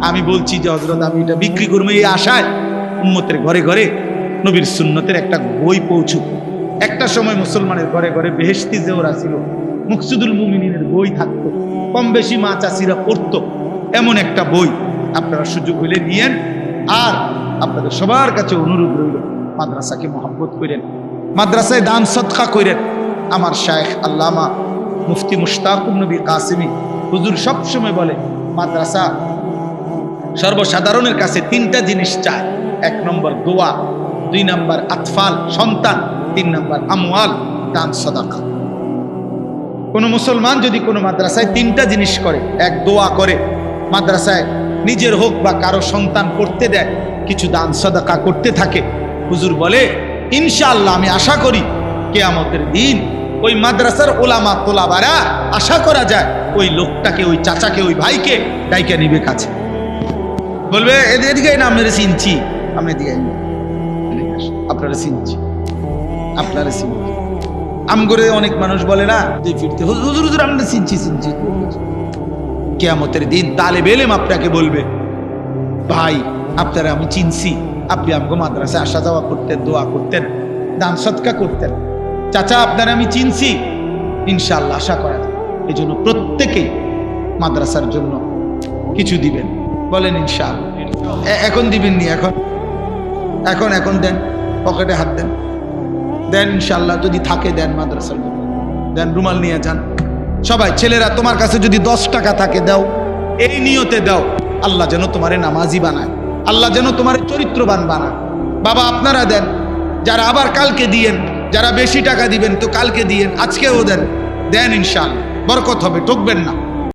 আমি বলছি যে হযরত আমি এটা বিক্রি করবো এই আশায় উম্মতের ঘরে ঘরে নবীর সুন্নতের একটা বই পৌঁছুক। একটা সময় মুসলমানের ঘরে ঘরে বেহেশতি জেওরা ছিল, মুকসুদুল মুমিনিনের বই থাকতো, কম বেশি মা চাষিরা পড়তো। এমন একটা বই আপনারা সুযোগ হলে নিয়েন। আর আপনাদের সবার কাছে অনুরোধ রইল, মাদ্রাসাকে মহব্বত করেন, মাদ্রাসায় দান সদকা করেন। আমার শায়েখ আল্লামা মুফতি মুশতাকুর নবী কাসিমি হুজুর সবসময় বলে, মাদ্রাসা সর্বসাধারণের কাছে 3টা জিনিস চায়। 1 নম্বর দোয়া, 2 নম্বর আতফাল সন্তান, 3 নম্বর আমওয়াল দান সদাকা। কোন মুসলমান যদি কোনো মাদ্রাসায় 3টা জিনিস করে, 1 দোয়া করে, মাদ্রাসায় নিজের হোক বা কারো সন্তান করতে দেয়, কিছু দান সদাকা করতে থাকে, হুজুর বলে ইনশাআল্লাহ আমি আশা করি কিয়ামতের দিন ওই মাদ্রাসার ওলামা তোলাবারা আশা করা যায় ওই লোকটাকে, ওই চাচাকে, ওই ভাইকে ডাইকা নিবে কাছে, বলবে এদিকে না আপনারা চিনছি, আপনি এদিকে আপনারা চিনছি, আপনারা চিনছি। আম করে অনেক মানুষ বলে না যে ফিরতে হুজুর হুজুর আমরা চিনছি চিনছি। কিয়ামতের দিন তালেবে ইলম আপনাকে বলবে, ভাই আপনারা আমি চিনছি, আপনি আমাকে মাদ্রাসায় আসা যাওয়া করতেন, দোয়া করতেন, দান সদকা করতেন, চাচা আপনারা আমি চিনছি, ইনশাআল্লাহ আশা করা যায়। এই জন্য প্রত্যেকেই মাদ্রাসার জন্য কিছু দিবেন, বলেন ইনশাআল্লাহ। এখন দিবেন নি, এখন এখন এখন দেন, পকেটে হাত দেন, দেন ইনশাআল্লাহ, যদি থাকে দেন, মাদ্রাসার জন্য দেন, রুমাল নিয়ে যান সবাই। ছেলেরা তোমার কাছে যদি 10 টাকা থাকে দাও, এই নিয়তে দাও আল্লাহ যেন তোমারে নামাজি বানায়, আল্লাহ যেন তোমার চরিত্রবান বানায়। বাবা আপনারা দেন, যারা আবার কালকে দিয়েন, যারা বেশি টাকা দিবেন তো কালকে দিয়েন, আজকেও দেন, দেন ইনশাআল্লাহ বরকত হবে, ঠকবেন না।